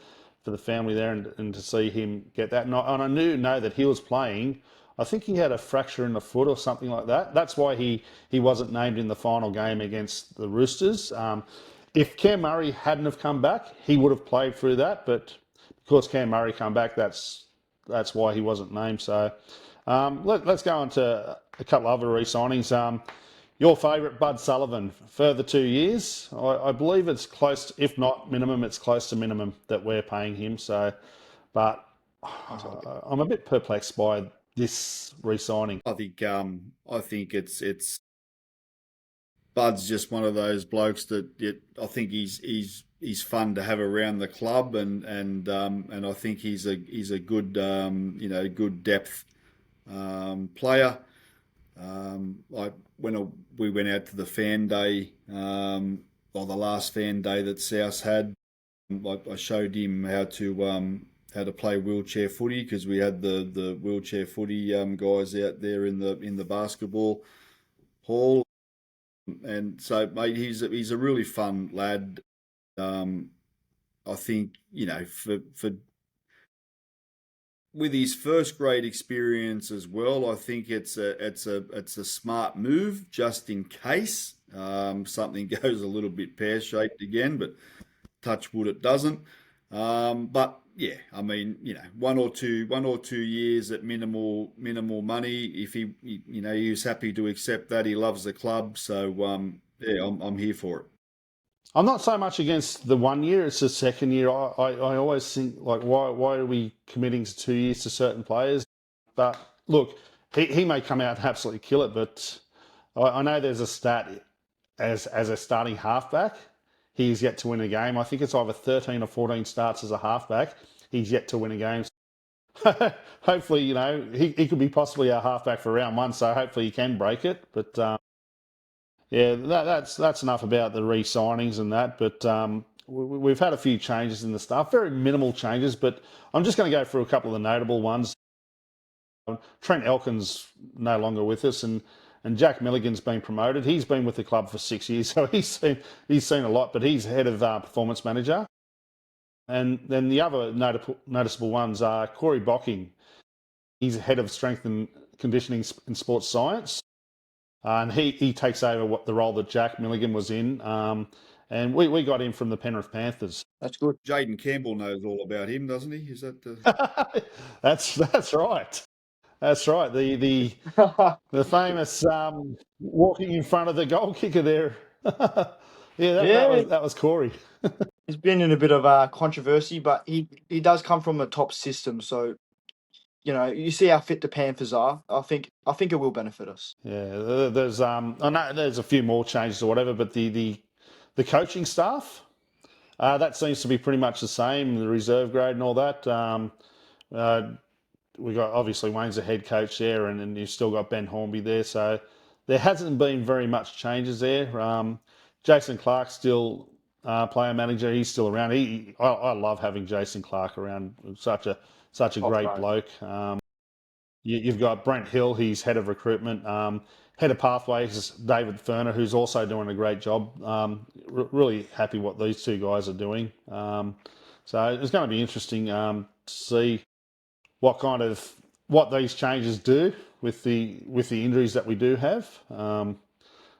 the family there and to see him get that. And I know that he was playing. I think he had a fracture in the foot or something like that. That's why he wasn't named in the final game against the Roosters. If Cam Murray hadn't have come back, he would have played through that. But because Cam Murray come back, that's why he wasn't named. So let's go on to a couple other re-signings. Your favourite, Bud Sullivan, further 2 years. I believe it's close, if not minimum, it's close to minimum that we're paying him. So, but I'm a bit perplexed by this re-signing. I think it's Bud's just one of those blokes that I think he's fun to have around the club, and I think he's a good good depth player. When we went out to the fan day, or the last fan day that South had, I showed him how to play wheelchair footy, because we had the wheelchair footy guys out there in the basketball hall, and so mate, he's a really fun lad. I think for with his first grade experience as well, I think it's a smart move just in case something goes a little bit pear-shaped again, but touch wood it doesn't. But yeah, I mean, 1 or 2 years at minimal money. If he was happy to accept that, he loves the club. So yeah, I'm here for it. I'm not so much against the 1 year; it's the second year. I always think, like, why are we committing to 2 years to certain players? But look, he may come out and absolutely kill it. But I know there's a stat as a starting halfback, he's yet to win a game. I think it's either 13 or 14 starts as a halfback. He's yet to win a game. Hopefully, he could be possibly our halfback for round one, so hopefully he can break it. But yeah, that's enough about the re-signings and that. But we've had a few changes in the staff, very minimal changes, but I'm just going to go through a couple of the notable ones. Trent Elkin's no longer with us, and Jack Milligan's been promoted. He's been with the club for 6 years, so he's seen a lot, but he's head of performance manager. And then the other noticeable ones are Corey Bocking. He's head of strength and conditioning and sports science. And he takes over the role that Jack Milligan was in. And we got him from the Penrith Panthers. That's good. Jaden Campbell knows all about him, doesn't he? Is that the... That's right. That's right. The famous walking in front of the goal kicker there. That was Corey. He's been in a bit of controversy, but he does come from a top system, so you see how fit the Panthers are. I think it will benefit us. Yeah, there's I know there's a few more changes or whatever, but the coaching staff that seems to be pretty much the same. The reserve grade and all that. We got, obviously, Wayne's the head coach there, and you've still got Ben Hornby there. So there hasn't been very much changes there. Jason Clark's still player manager. He's still around. I love having Jason Clark around. Such a great bloke. You've got Brent Hill. He's head of recruitment. Head of pathways, David Fifita, who's also doing a great job. Really happy what these two guys are doing. So it's going to be interesting to see what these changes do with the injuries that we do have.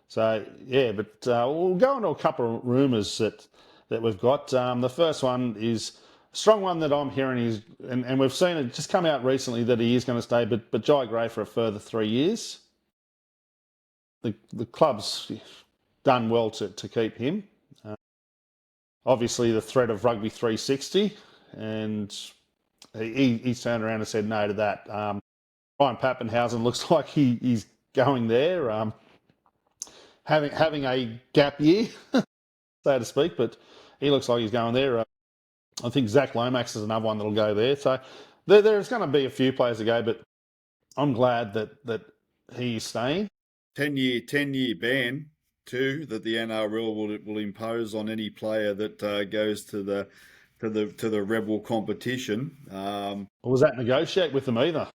So yeah, but we'll go into a couple of rumours that we've got. The first one is a strong one that I'm hearing is, and we've seen it just come out recently that he is going to stay, but Jai Gray for a further 3 years. The club's done well to keep him. Obviously, the threat of Rugby 360, and he's turned around and said no to that. Ryan Pappenhausen looks like he's going there, having a gap year, so to speak, but he looks like he's going there. I think Zach Lomax is another one that'll go there. So there's going to be a few players to go, but I'm glad that he's staying. 10-year ban too that the NRL will impose on any player that goes to the Rebel competition. Or was that negotiate with them either?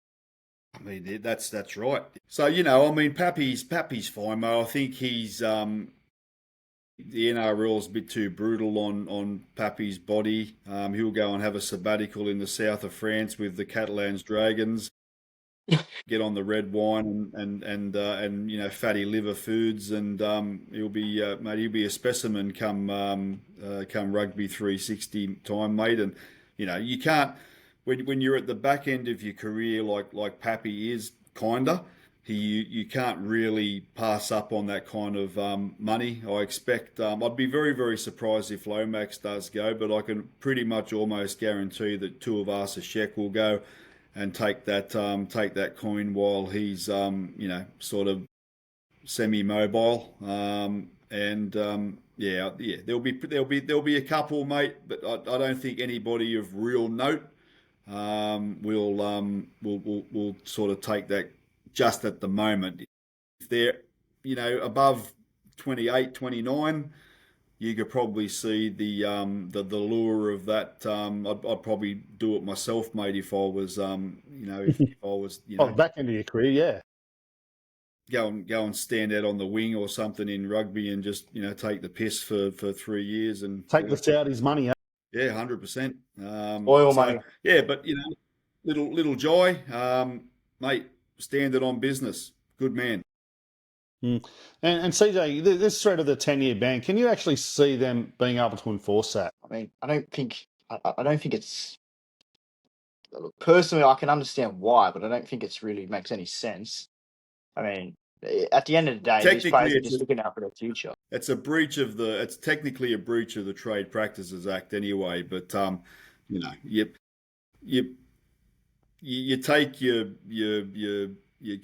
I mean, that's right. So I mean, Pappy's fine, mate. I think he's the NRL's a bit too brutal on Pappy's body. He'll go and have a sabbatical in the south of France with the Catalans Dragons. Get on the red wine and fatty liver foods, and he'll be a specimen come rugby 360 time, mate. And you can't when you're at the back end of your career like Pappy is kinda. You can't really pass up on that kind of money. I expect I'd be very, very surprised if Lomax does go, but I can pretty much almost guarantee that Tuivasa-Sheck will go and take that coin while he's sort of semi-mobile. There'll be a couple, mate, but I don't think anybody of real note will sort of take that just at the moment. If they're above 28, 29, you could probably see the lure of that. I'd probably do it myself, mate, if I was if I was back into your career, yeah. Go and stand out on the wing or something in rugby and just take the piss for 3 years and take the Saudis' money. Yeah, 100%. Oil money. Yeah, but little Jai, mate, standard on business, good man. And CJ, this threat of the 10-year ban, can you actually see them being able to enforce that? I mean, I don't think it's. Personally, I can understand why, but I don't think it's really makes any sense. I mean, at the end of the day, these players are just looking out for their future. It's technically a breach of the Trade Practices Act anyway, but you take your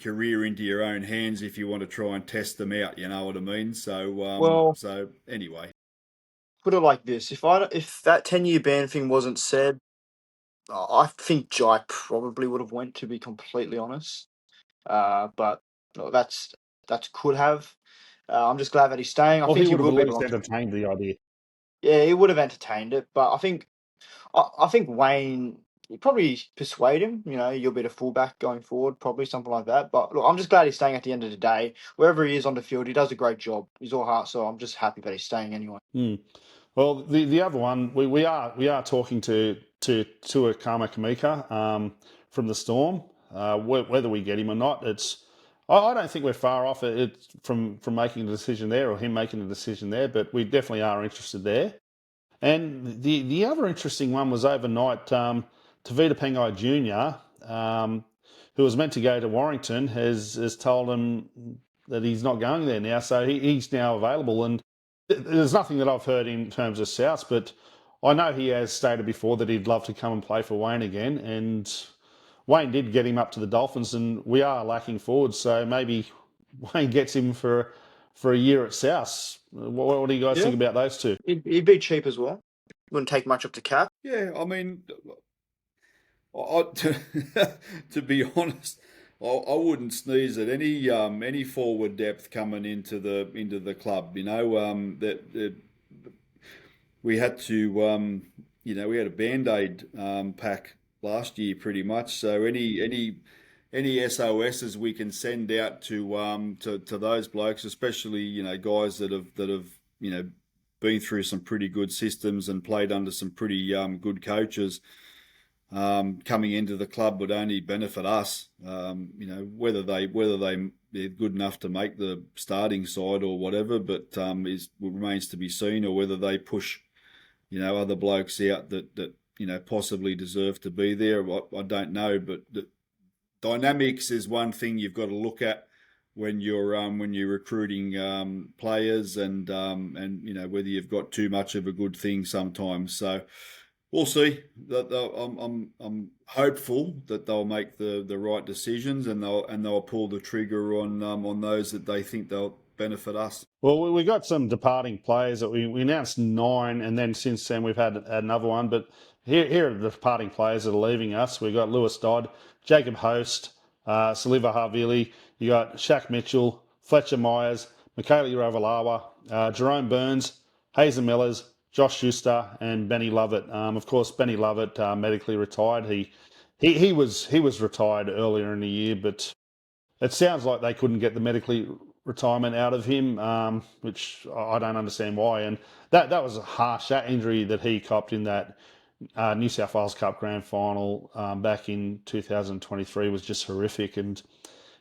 career into your own hands if you want to try and test them out. You know what I mean? So so anyway, put it like this: if that 10-year ban thing wasn't said, I think Jai probably would have went. To be completely honest, but that's could have. I'm just glad that he's staying. I think he would have will at least entertained the idea. Yeah, he would have entertained it, but I think Wayne. You probably persuade him, you'll be the fullback going forward, probably something like that. But look, I'm just glad he's staying at the end of the day. Wherever he is on the field, he does a great job. He's all heart, so I'm just happy that he's staying anyway. Well, the other one, we are talking to Tua Kamika from the Storm. Whether we get him or not, I don't think we're far off it from making a decision there or him making a decision there, but we definitely are interested there. And the other interesting one was overnight. Tavita Pengai Jr., who was meant to go to Warrington, has told him that he's not going there now. So he's now available. And there's nothing that I've heard in terms of Souths, but I know he has stated before that he'd love to come and play for Wayne again. And Wayne did get him up to the Dolphins, and we are lacking forwards. So maybe Wayne gets him for a year at Souths. What do you guys think about those two? He'd be cheap as well. Wouldn't take much up to cap. Yeah, I mean, to be honest, I wouldn't sneeze at any forward depth coming into the club. That we had to we had a Band-Aid pack last year pretty much. So any SOSs we can send out to those blokes, especially guys that have been through some pretty good systems and played under some pretty good coaches. Coming into the club would only benefit us. Whether they're good enough to make the starting side or whatever, but remains to be seen. Or whether they push, other blokes out that possibly deserve to be there. I don't know, but the dynamics is one thing you've got to look at when you're recruiting players, and whether you've got too much of a good thing sometimes. So. We'll see. I'm hopeful that they'll make the right decisions, and they'll pull the trigger on those that they think benefit us. Well, we got some departing players that we announced 9, and then since then we've had another one. But here are the departing players that are leaving us. We've got Lewis Dodd, Jacob Host, Saliva Havili. You got Shaq Mitchell, Fletcher Myers, Michaeli Ravalawa, Jerome Burns, Hazen Millers, Josh Schuster, and Benny Lovett. Of course, Benny Lovett medically retired. He was retired earlier in the year, but it sounds like they couldn't get the medically retirement out of him, which I don't understand why. And that was a harsh. That injury that he copped in that New South Wales Cup Grand Final back in 2023 was just horrific, and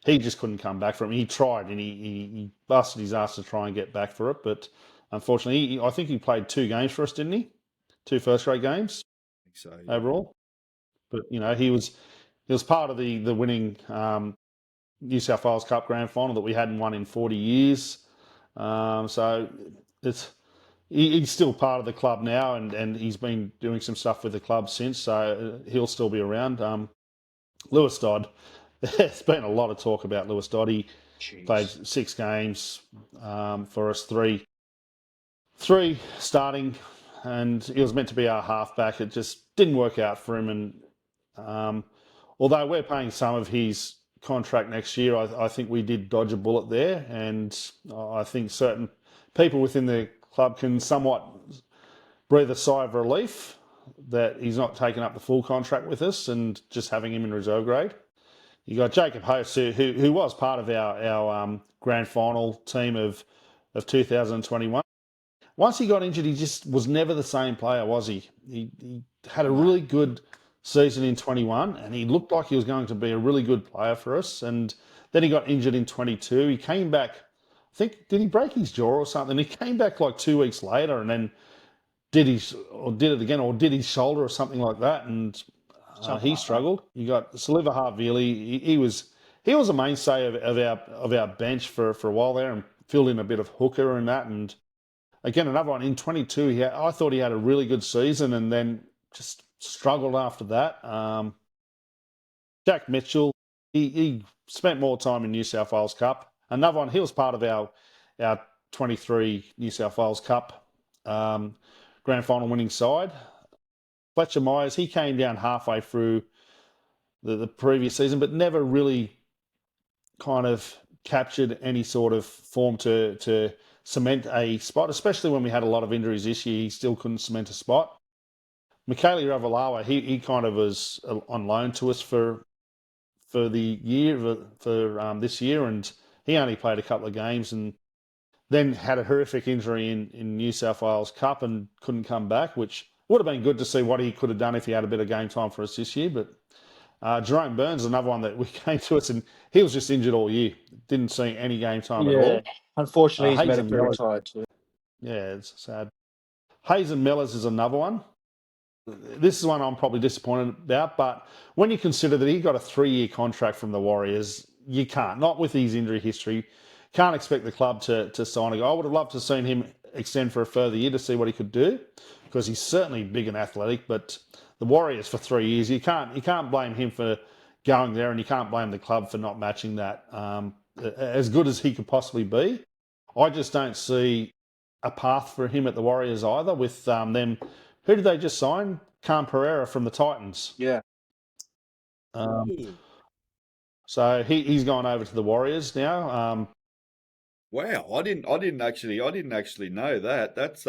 he just couldn't come back from it. He tried, and he busted his ass to try and get back for it, but unfortunately, I think he played 2 games for us, didn't he? 2 first-grade games So, overall. But he was part of the winning New South Wales Cup Grand Final that we hadn't won in 40 years. So he's still part of the club now, and he's been doing some stuff with the club since, so he'll still be around. Lewis Dodd, there's been a lot of talk about Lewis Dodd. He played 6 games for us, three starting, and he was meant to be our halfback. It just didn't work out for him, and although we're paying some of his contract next year, I think we did dodge a bullet there, and I think certain people within the club can somewhat breathe a sigh of relief that he's not taking up the full contract with us and just having him in reserve grade. You got Jacob Host, who was part of our grand final team of 2021. Once he got injured, he just was never the same player, was he? He had a really good season in 21, and he looked like he was going to be a really good player for us. And then he got injured in 22. He came back, I think, did he break his jaw or something? He came back like 2 weeks later, and then did it again, or did his shoulder or something like that, and he struggled. You got Saliva Havili. He was a mainstay of our bench for a while there, and filled in a bit of hooker and that. And again, another one in 22. I thought he had a really good season, and then just struggled after that. Jack Mitchell, he spent more time in New South Wales Cup. Another one, he was part of our 23 New South Wales Cup grand final winning side. Fletcher Myers, he came down halfway through the previous season, but never really kind of captured any sort of form to cement a spot, especially when we had a lot of injuries this year. He still couldn't cement a spot. Michaeli Ravalawa, he kind of was on loan to us for the year, for this year, and he only played a couple of games and then had a horrific injury in New South Wales Cup and couldn't come back, which would have been good to see what he could have done if he had a bit of game time for us this year. But Jerome Burns is another one that we came to us, and he was just injured all year. Didn't see any game time at all. Unfortunately, he's medically retired too. Yeah, it's sad. Hazen Millers is another one. This is one I'm probably disappointed about, but when you consider that he got a 3-year contract from the Warriors, you can't, not with his injury history, can't expect the club to sign a guy. I would have loved to have seen him extend for a further year to see what he could do, because he's certainly big and athletic, but the Warriors for 3 years, you can't blame him for going there, and you can't blame the club for not matching that. As good as he could possibly be, I just don't see a path for him at the Warriors either with them. Who did they just sign? Cam Pereira from the Titans. Yeah. So he's gone over to the Warriors now. Wow, I didn't actually know that. That's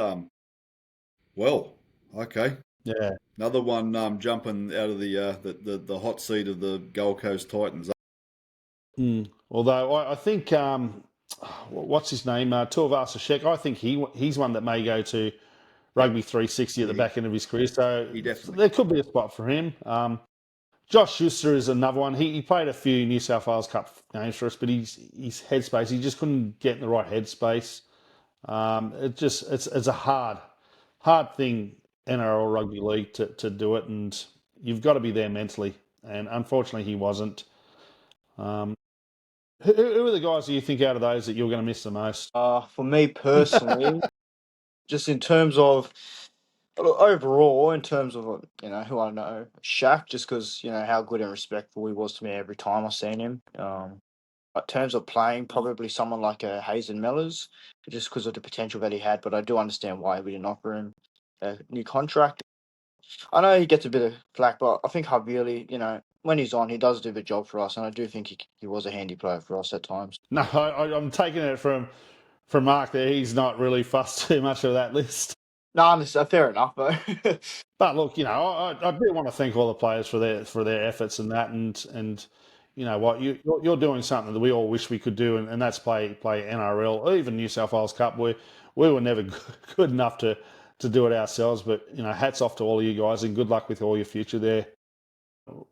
well, okay. Yeah. Another one jumping out of the hot seat of the Gold Coast Titans. Although I think what's his name? Tuivasa-Sheck. I think he's one that may go to Rugby 360 at the back end of his career. So there could be a spot for him. Josh Schuster is another one. He played a few New South Wales Cup games for us, but his headspace, he just couldn't get in the right headspace. It's a hard thing, NRL Rugby League, to do it, and you've got to be there mentally. And unfortunately, he wasn't. Who are the guys that you think out of those that you're going to miss the most? For me personally, just in terms of overall, in terms of who I know, Shaq, just because how good and respectful he was to me every time I seen him. In terms of playing, probably someone like a Hazen Mellors, just because of the potential that he had. But I do understand why we didn't offer him a new contract. I know he gets a bit of flack, but I think Havili, when he's on, he does do the job for us, and I do think he was a handy player for us at times. No, I'm taking it from Mark there. He's not really fussed too much of that list. No, fair enough, though. But look, I do want to thank all the players for their efforts and that, and you know what, you're doing something that we all wish we could do, and that's play NRL or even New South Wales Cup. We were never good enough to do it ourselves, but hats off to all of you guys, and good luck with all your future there.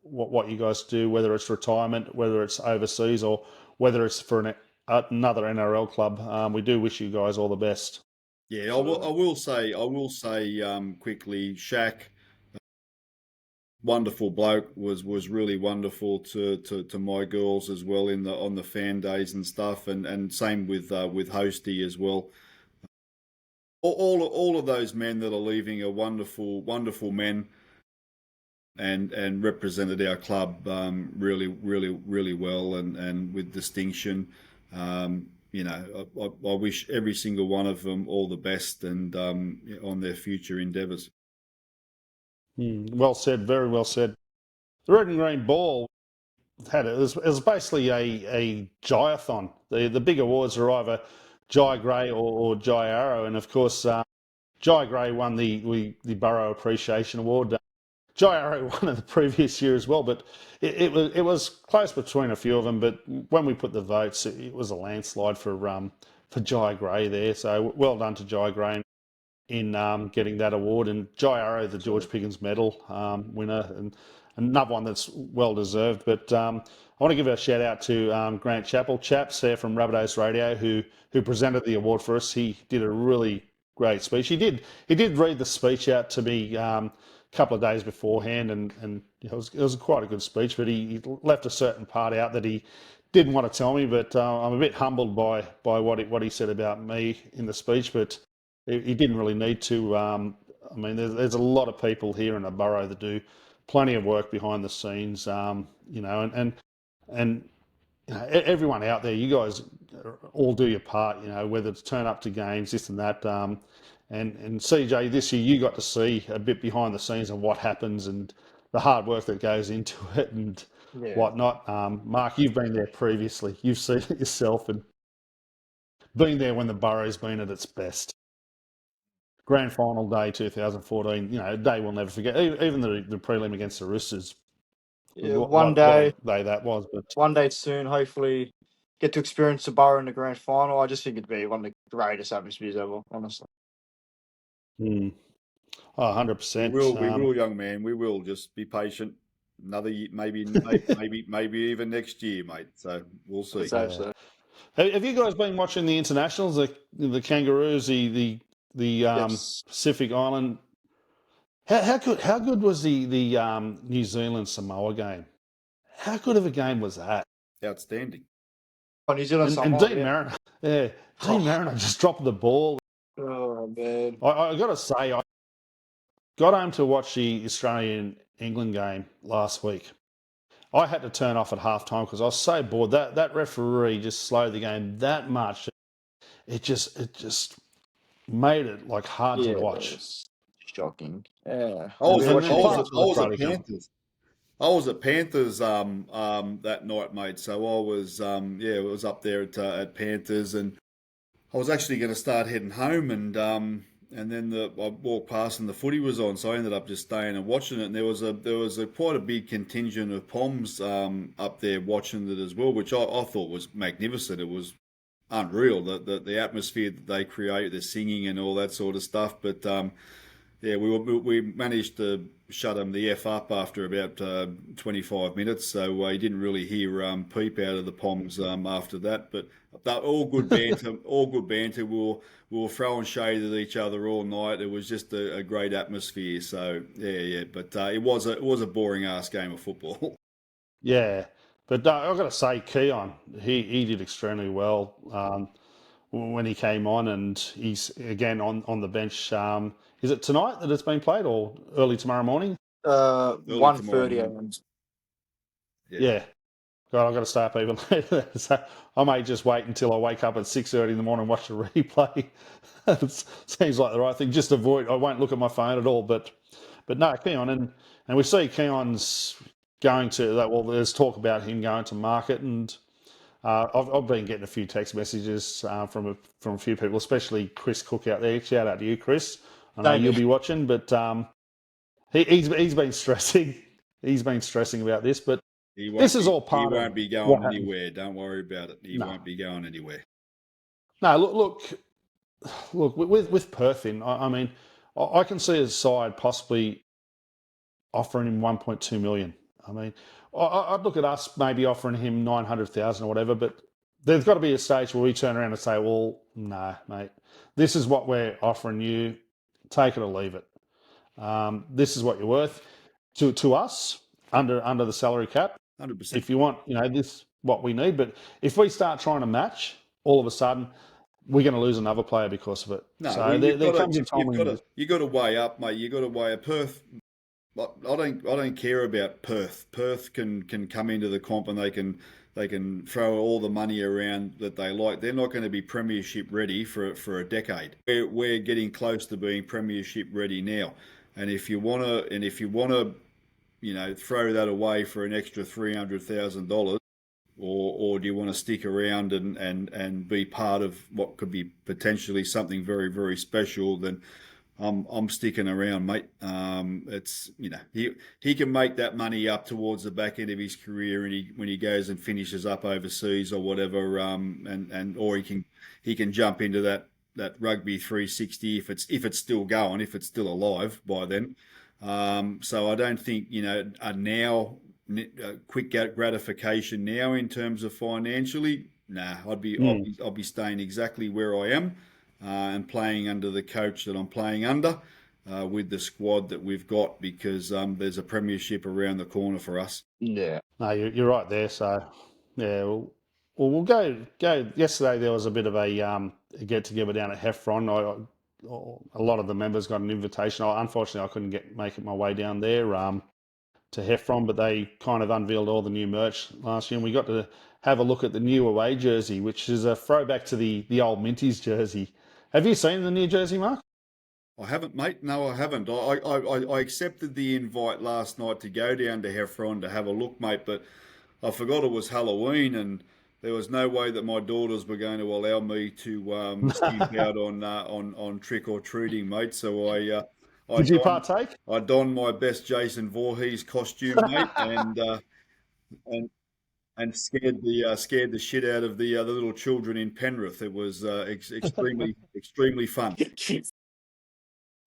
What you guys do, whether it's retirement, whether it's overseas, or whether it's for another NRL club, we do wish you guys all the best. Yeah, I will say quickly, Shaq, wonderful bloke, was really wonderful to my girls as well on the fan days and stuff, and same with Hosty as well. All of those men that are leaving are wonderful men, and represented our club really well and with distinction. I wish every single one of them all the best and on their future endeavours. Well said, very well said. The Red and Green Ball it was basically a Jai-a-thon. The big awards are either Jai Gray or Jai Arrow, and of course Jai Gray won the Burrow Appreciation Award. Jai Arrow won in the previous year as well, but it was close between a few of them. But when we put the votes, it was a landslide for Jai Gray there. So well done to Jai Gray in getting that award, and Jai Arrow, the George Piggins Medal winner, and another one that's well deserved. But I want to give a shout out to Grant Chappell, Chaps there from Rabbitohs Radio, who presented the award for us. He did a really great speech. He did read the speech out to me couple of days beforehand, and it was quite a good speech, but he left a certain part out that he didn't want to tell me, but I'm a bit humbled by what he said about me in the speech, but he didn't really need to. There's a lot of people here in the borough that do plenty of work behind the scenes, and everyone out there, you guys all do your part, whether it's turn up to games, this and that. And CJ, this year you got to see a bit behind the scenes of what happens and the hard work that goes into it and whatnot. Mark, you've been there previously. You've seen it yourself and been there when the borough's been at its best. Grand final day 2014, a day we'll never forget. Even the prelim against the Roosters. Yeah, one day that was. But one day soon, hopefully, get to experience the Borough in the grand final. I just think it'd be one of the greatest atmospheres ever, honestly. 100%. We will, young man. We will. Just be patient. Another year, maybe even next year, mate. So we'll see. So. Have you guys been watching the internationals, the Kangaroos, the Yes. Pacific Island? How good was the New Zealand Samoa game? How good of a game was that? Outstanding. Oh, New Zealand Samoa. And Dean Mariner, Dean Mariner just dropped the ball. Oh man! I got to say, I got home to watch the Australian-England game last week. I had to turn off at halftime because I was so bored. That referee just slowed the game that much. It just made it hard to watch. Shocking. Yeah. I was at Panthers. I was at Panthers that night, mate. So I was it was up there at Panthers, and I was actually going to start heading home, and then I walked past and the footy was on, so I ended up just staying and watching it. And there was quite a big contingent of Poms up there watching it as well, which I thought was magnificent. It was unreal, the atmosphere that they create, the singing and all that sort of stuff. But we managed to shut them the F up after about 25 minutes, so he didn't really hear peep out of the Poms after that. But all good banter, all good banter. We were throwing shade at each other all night. It was just a great atmosphere. So yeah. But it was a boring ass game of football. Yeah, but I've got to say, Keon, he did extremely well when he came on, and he's again on the bench. Is it tonight that it's been played, or early tomorrow morning? 1:30 a.m. Yeah. God, I've got to stay up even later. So I may just wait until I wake up at 6:30 in the morning and watch the replay. It seems like the right thing. Just avoid. I won't look at my phone at all. But no, Keon, and we see Keon's going to that. Well, there's talk about him going to market, and I've been getting a few text messages from a few people, especially Chris Cook out there. Shout out to you, Chris. I know you'll be watching, but he's been stressing. He's been stressing about this, but this is all part of. He won't be going anywhere. Don't worry about it. He won't be going anywhere. No, look. With Perth in, I mean, I can see his side possibly offering him 1.2 million. I mean, I'd look at us maybe offering him 900,000 or whatever, but there's got to be a stage where we turn around and say, well, no, mate, this is what we're offering you. Take it or leave it. This is what you're worth to us under the salary cap. 100%. If you want, this is what we need. But if we start trying to match, all of a sudden, we're going to lose another player because of it. No, so there comes a time when you got to weigh up, mate. You got to weigh up. Perth. I don't care about Perth. Perth can come into the comp and they can throw all the money around that they like. They're not going to be premiership ready for a decade. We're getting close to being premiership ready now. And if you want to, throw that away for an extra $300,000, or do you want to stick around and be part of what could be potentially something very, very special, then I'm sticking around, mate. It's he can make that money up towards the back end of his career, and when he goes and finishes up overseas or whatever, or he can jump into that rugby 360 if it's still going, if it's still alive by then. So I don't think a quick gratification now in terms of financially. Nah, I'll be staying exactly where I am. And playing under the coach that I'm playing under, with the squad that we've got, because there's a premiership around the corner for us. Yeah. No, you're right there. So, yeah, we'll go. Yesterday there was a bit of a get-together down at Heffron. A lot of the members got an invitation. Unfortunately, I couldn't make it my way down there to Heffron, but they kind of unveiled all the new merch last year, and we got to have a look at the new away jersey, which is a throwback to the old Minties jersey. Have you seen the new jersey, Mark? I haven't, mate. No, I haven't. I accepted the invite last night to go down to Heffron to have a look, mate, but I forgot it was Halloween, and there was no way that my daughters were going to allow me to skip out on trick or treating, mate. So did you partake? I donned my best Jason Voorhees costume, mate, and scared the shit out of the little children in Penrith. It was extremely fun.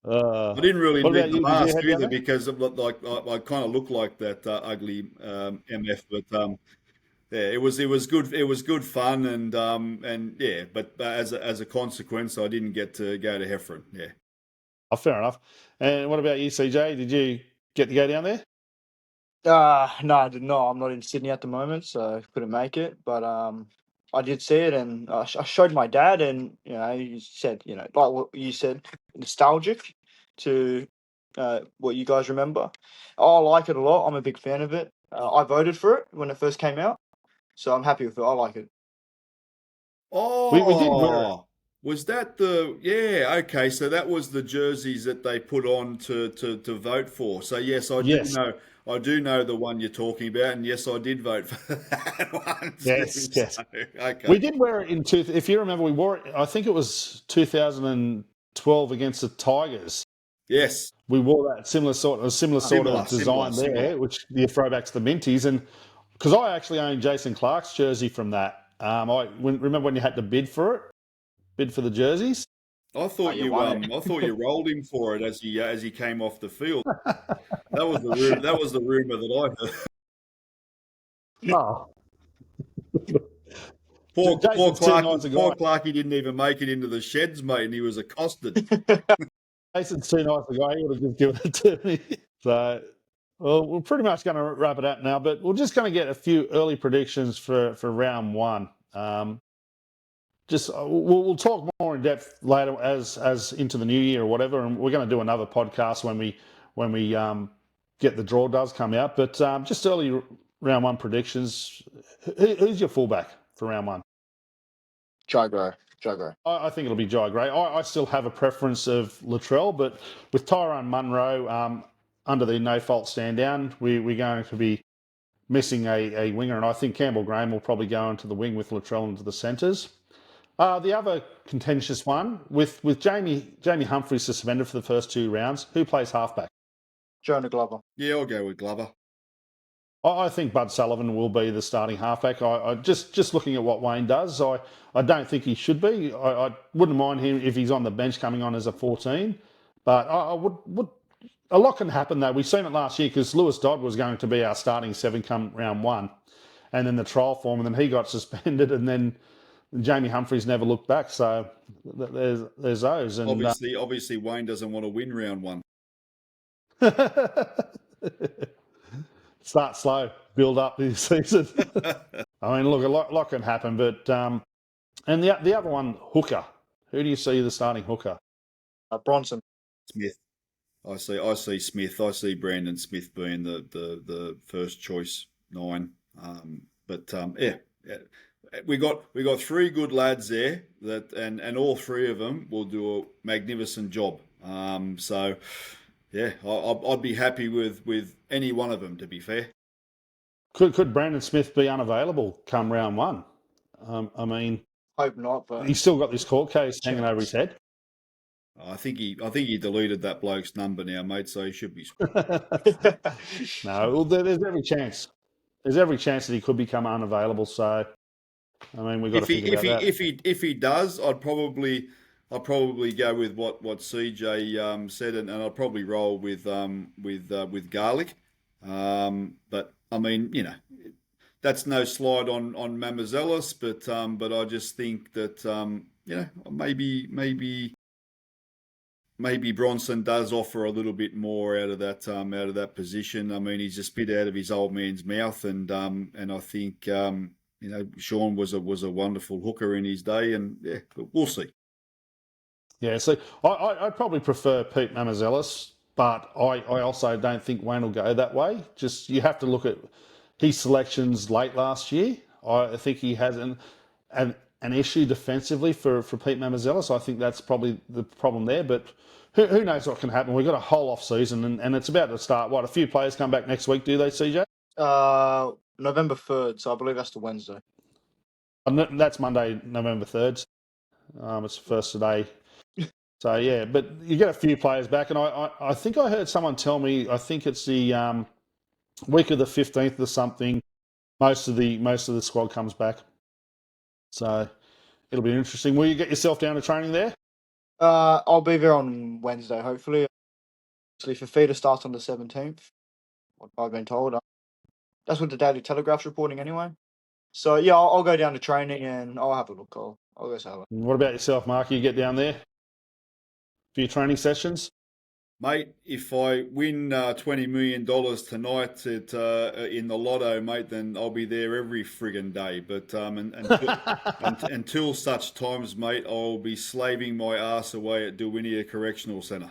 I didn't really need the mask either, because I kind of look like that ugly MF. But yeah, it was good. It was good fun, and yeah. But as a consequence, I didn't get to go to Heffron. Yeah. Oh, fair enough. And what about you, CJ? Did you get to go down there? No, I did not. I'm not in Sydney at the moment, so couldn't make it. But I did see it, and I showed my dad, and he said, like what you said, nostalgic to what you guys remember. I like it a lot. I'm a big fan of it. I voted for it when it first came out, so I'm happy with it. I like it. Oh, we did wear it. Was that okay, so that was the jerseys that they put on to vote for. So yes, I do know the one you're talking about, and yes, I did vote for that one. Yes. So, okay. We did wear it if you remember, we wore it, I think it was 2012 against the Tigers. Yes. We wore that similar sort of design there, which the throwback to the Minties. And because I actually own Jason Clark's jersey from that. Remember when you had to bid for the jerseys? I thought you rolled him for it as he came off the field. That was the rumor that I heard. Oh. Poor Clarkie didn't even make it into the sheds, mate, and he was accosted. Jason's too nice a guy. He would have just given it to me. So, well, we're pretty much going to wrap it up now, but we're just going to get a few early predictions for round one. We'll talk more in depth later as into the new year or whatever, and we're going to do another podcast when we get the draw does come out. But just early round one predictions. Who's your fullback for round one? Joe Gray. I think it'll be Jai Gray. I still have a preference of Latrell, but with Tyrone Munro under the no-fault stand-down, we're going to be missing a winger, and I think Campbell Graham will probably go into the wing with Latrell into the centres. The other contentious one, with Jamie Humphries suspended for the first 2 rounds, who plays halfback? Jonah Glover. Yeah, I'll go with Glover. I think Bud Sullivan will be the starting halfback. I just looking at what Wayne does, I don't think he should be. I wouldn't mind him if he's on the bench coming on as a 14, but I would. A lot can happen though. We've seen it last year because Lewis Dodd was going to be our starting 7 come round 1, and then the trial form, and then he got suspended, and then Jamie Humphries never looked back. So there's those. And obviously Wayne doesn't want to win round 1. Start slow, build up this season. I mean, look, a lot can happen, but and the other one, hooker. Who do you see the starting hooker? Bronson. Smith. I see Smith. I see Brandon Smith being the first choice 9. Yeah, we got 3 good lads there that and all 3 of them will do a magnificent job. So. Yeah, I'd be happy with any one of them, to be fair. Could Brandon Smith be unavailable come round 1? I mean, hope not, but he's still got this court case hanging over his head. I think he deleted that bloke's number now, mate. So he should be. No, well, there's every chance. There's every chance that he could become unavailable. So, I mean, we've got to think about that. If he does, I'd probably go with what CJ said, and I'd probably roll with Garlic. But I mean, that's no slide on Mamazelis, but I just think that maybe Bronson does offer a little bit more out of that position. I mean, he's a spit out of his old man's mouth, and I think Sean was a wonderful hooker in his day, and yeah, but we'll see. Yeah, so I'd probably prefer Pete Mamazelis, but I also don't think Wayne will go that way. Just you have to look at his selections late last year. I think he has an issue defensively for Pete Mamazelis. I think that's probably the problem there, but who knows what can happen. We've got a whole off season and it's about to start. A few players come back next week, do they, CJ? November 3rd, so I believe that's the Wednesday. That's Monday, November 3rd. It's the first today. So, yeah, but you get a few players back, and I think I heard someone tell me, I think it's the week of the 15th or something, most of the squad comes back. So, it'll be interesting. Will you get yourself down to training there? I'll be there on Wednesday, hopefully. Actually, Fifita starts on the 17th, what I've been told. That's what the Daily Telegraph's reporting anyway. So, yeah, I'll go down to training, and I'll have a look. I'll go say hello. What about yourself, Mark? You get down there for your training sessions? Mate, if I win $20 million tonight in the lotto, mate, then I'll be there every friggin' day. But until such times, mate, I'll be slaving my ass away at Dulwinia Correctional Centre.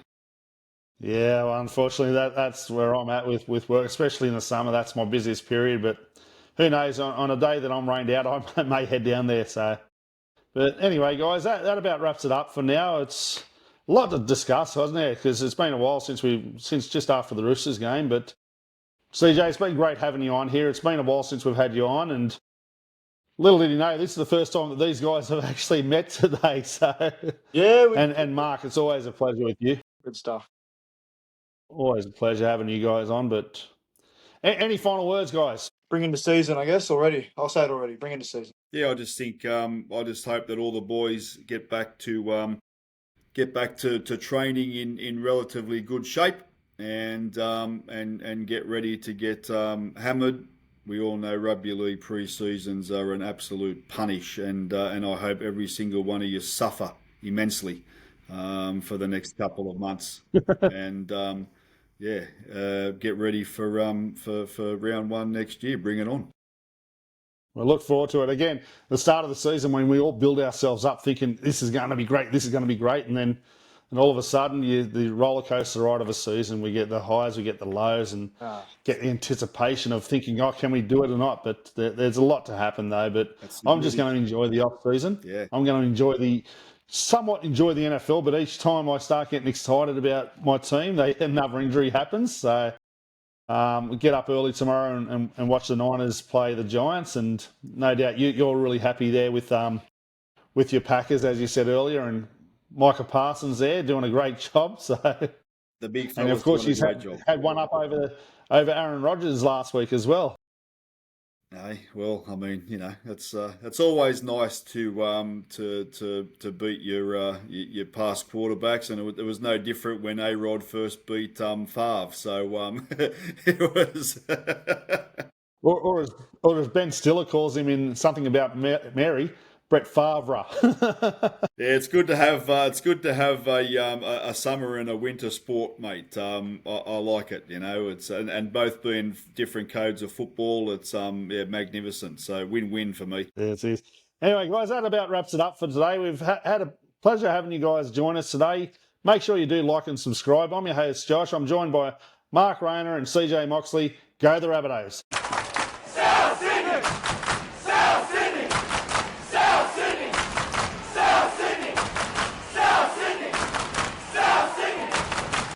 Yeah, well, unfortunately, that's where I'm at with work, especially in the summer. That's my busiest period. But who knows? On a day that I'm rained out, I may head down there. So, but anyway, guys, that about wraps it up for now. It's a lot to discuss, hasn't it? Because it's been a while since just after the Roosters game. But CJ, it's been great having you on here. It's been a while since we've had you on, and little did you know, this is the first time that these guys have actually met today. So yeah, and Mark, it's always a pleasure with you. Good stuff. Always a pleasure having you guys on. But any final words, guys? Bring in the season, I guess, already. I'll say it already. Bring in the season. Yeah, I just think I just hope that all the boys get back to training in relatively good shape and get ready to get hammered. We all know rugby league pre-seasons are an absolute punish, and I hope every single one of you suffer immensely for the next couple of months. And get ready for round one next year. Bring it on. We'll look forward to it. Again, the start of the season when we all build ourselves up thinking this is going to be great, and then and all of a sudden, the roller coaster ride of a season, we get the highs, we get the lows, and get the anticipation of thinking, oh, can we do it or not? But there's a lot to happen, though. But I'm just going to enjoy the off season. Yeah. I'm going to somewhat enjoy the NFL, but each time I start getting excited about my team, another injury happens. So we get up early tomorrow and watch the Niners play the Giants, and no doubt you're really happy there with your Packers, as you said earlier, and Micah Parsons there doing a great job. So the big and of course he's had one up over Aaron Rodgers last week as well. Hey, well, I mean, it's always nice to beat your past quarterbacks, and it was no different when A-Rod first beat Favre. So it was. or as Ben Stiller calls him in Something About Mary, Brett Favre. Yeah, it's good to have a summer and a winter sport, mate. I like it. It's and both being different codes of football. It's magnificent. So win-win for me. Yes, it is. Anyway, guys, that about wraps it up for today. We've had a pleasure having you guys join us today. Make sure you do like and subscribe. I'm your host, Josh. I'm joined by Mark Rayner and CJ Moxley. Go the Rabbitohs.